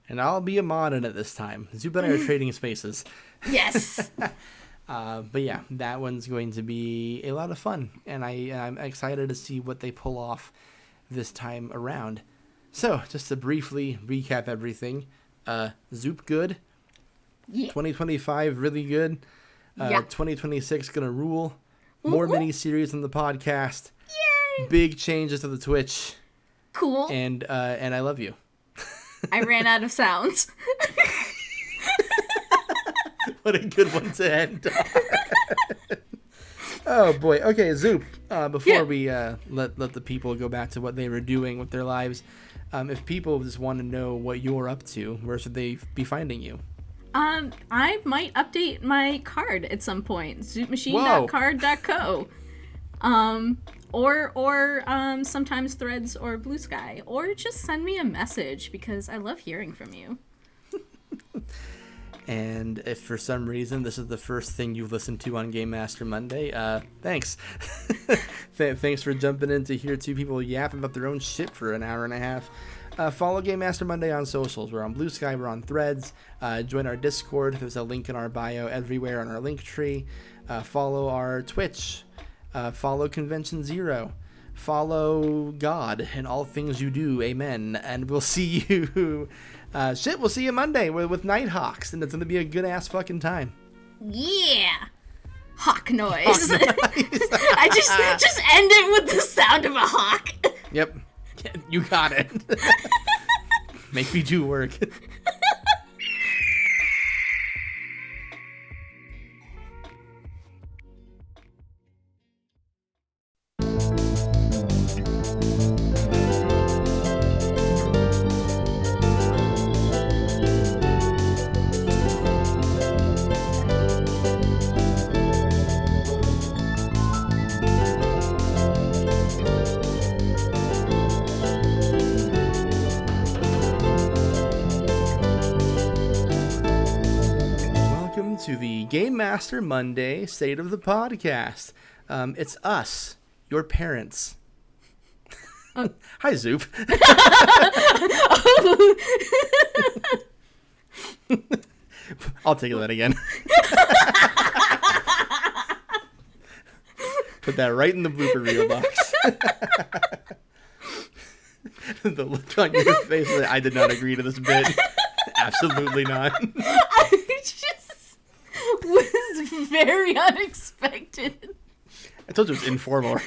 Speaker 1: And I'll be a mod in it this time. Zoup and I are trading spaces.
Speaker 2: Yes!
Speaker 1: But yeah, that one's going to be a lot of fun, and I'm excited to see what they pull off this time around. So, just to briefly recap everything, Zoup good,
Speaker 2: Yeah.
Speaker 1: 2025 really good, 2026 gonna rule, more mini-series on the podcast,
Speaker 2: Yay!
Speaker 1: Big changes to the Twitch,
Speaker 2: Cool.
Speaker 1: and I love you.
Speaker 2: I ran out of sounds.
Speaker 1: What a good one to end on. Oh boy. Okay, Zoup. Before we let the people go back to what they were doing with their lives, if people just want to know what you're up to, where should they be finding you?
Speaker 2: I might update my card at some point. Zoupmachine.card.co. Or sometimes Threads or Blue Sky, or just send me a message because I love hearing from you.
Speaker 1: And if for some reason this is the first thing you've listened to on Game Master Monday, thanks. Thanks for jumping in to hear two people yap about their own shit for an hour and a half. Follow Game Master Monday on socials. We're on Blue Sky, we're on Threads. Join our Discord. There's a link in our bio everywhere on our link tree. Follow our Twitch. Follow Convention Zero. Follow God in all things you do. Amen. And we'll see you... we'll see you Monday with Nighthawks, and it's going to be a good-ass fucking time.
Speaker 2: Yeah! Hawk noise. I just end it with the sound of a hawk.
Speaker 1: Yep. You got it. Make me do work. To the Game Master Monday State of the Podcast. It's us, your parents. Hi, Zoup. I'll take that again. Put that right in the blooper reel box. The look on your face, I did not agree to this bit. Absolutely not.
Speaker 2: Was very unexpected.
Speaker 1: I told you it was informal, right?